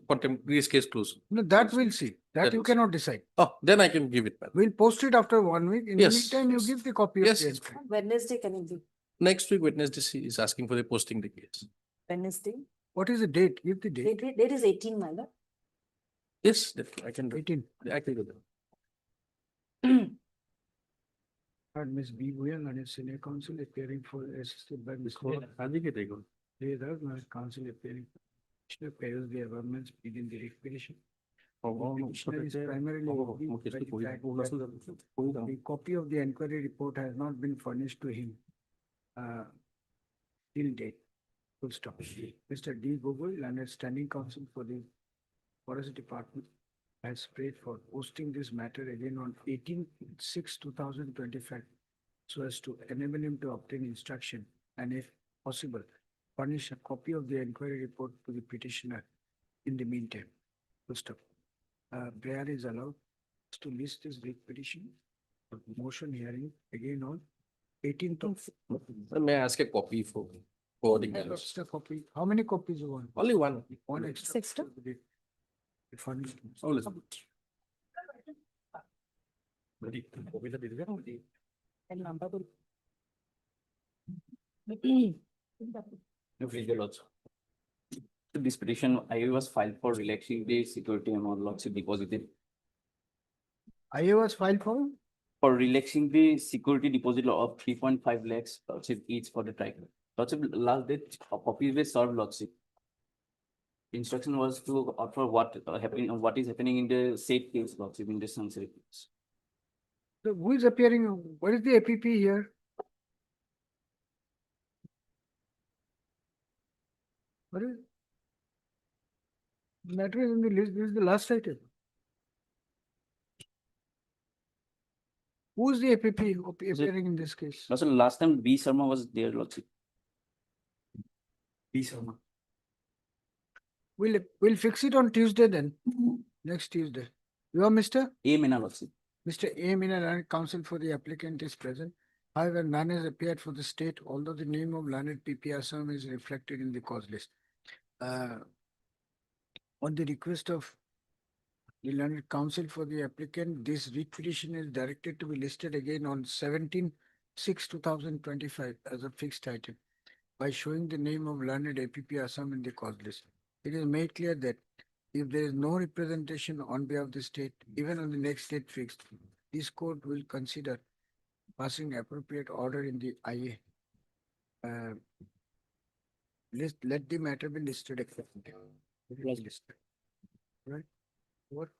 case closed. No, that we'll see. That That you is- cannot decide. Oh, then I can give it back. We'll post it after 1 week. In the Yes, meantime, you yes. give the copy of Yes, the yes. inquiry. Wednesday can it be? Next week, Wednesday, she is asking for the posting the case. Wednesday. What is the date? Give the date. Date is 18, my lord. Yes, I can do. 18. I can do that. And Ms. B. Goyal and his senior counsel appearing for assisted by Ms. Leader, my counsel appearing. Commissioner pays the amendments within the petition. Petitioner is primarily aggrieved by the fact that the copy of the inquiry report has not been furnished to him till date. Full stop. Mr. D. Gogol, and standing counsel for the Forest Department, has prayed for posting this matter again on 18/6/2025 so as to enable him to obtain instruction and, if possible, furnish a copy of the inquiry report to the petitioner in the meantime. Full stop. Prayer is allowed to list this writ petition for motion hearing again on 18th of. May I ask a copy for forwarding? Extra copy. How many copies you want? Only one. One extra. Extra? Furnished. Oh, listen. Ready? Copy the video. And number will. This petition, I was filed for relaxing the security amount lordship deposited. IA was filed for? For relaxing the security deposit of 3.5 lakhs lordship each for the tracker. Lordship, last date, copies were served lordship. Instruction was to offer what is happening in the safe case lordship in the sunset case. So who is appearing? What is the APP here? What is? Matter is in the list, this is the last item. Who's the APP appearing in this case? Also, last time B Sharma was there, Lordship. B Sharma. We'll fix it on Tuesday then, next Tuesday. You are Mr. A Meena, Lordship. Mr. A. Meena, learned counsel for the applicant is present. However, none has appeared for the state, although the name of learned PP Assam is reflected in the cause list. On the request of the learned counsel for the applicant, this writ petition is directed to be listed again on 17/6/2025 as a fixed item by showing the name of learned APP Assam in the cause list. It is made clear that if there is no representation on behalf of the state, even on the next date fixed, this court will consider passing appropriate order in the IA. Let the matter be listed accordingly. It is listed. Right? What?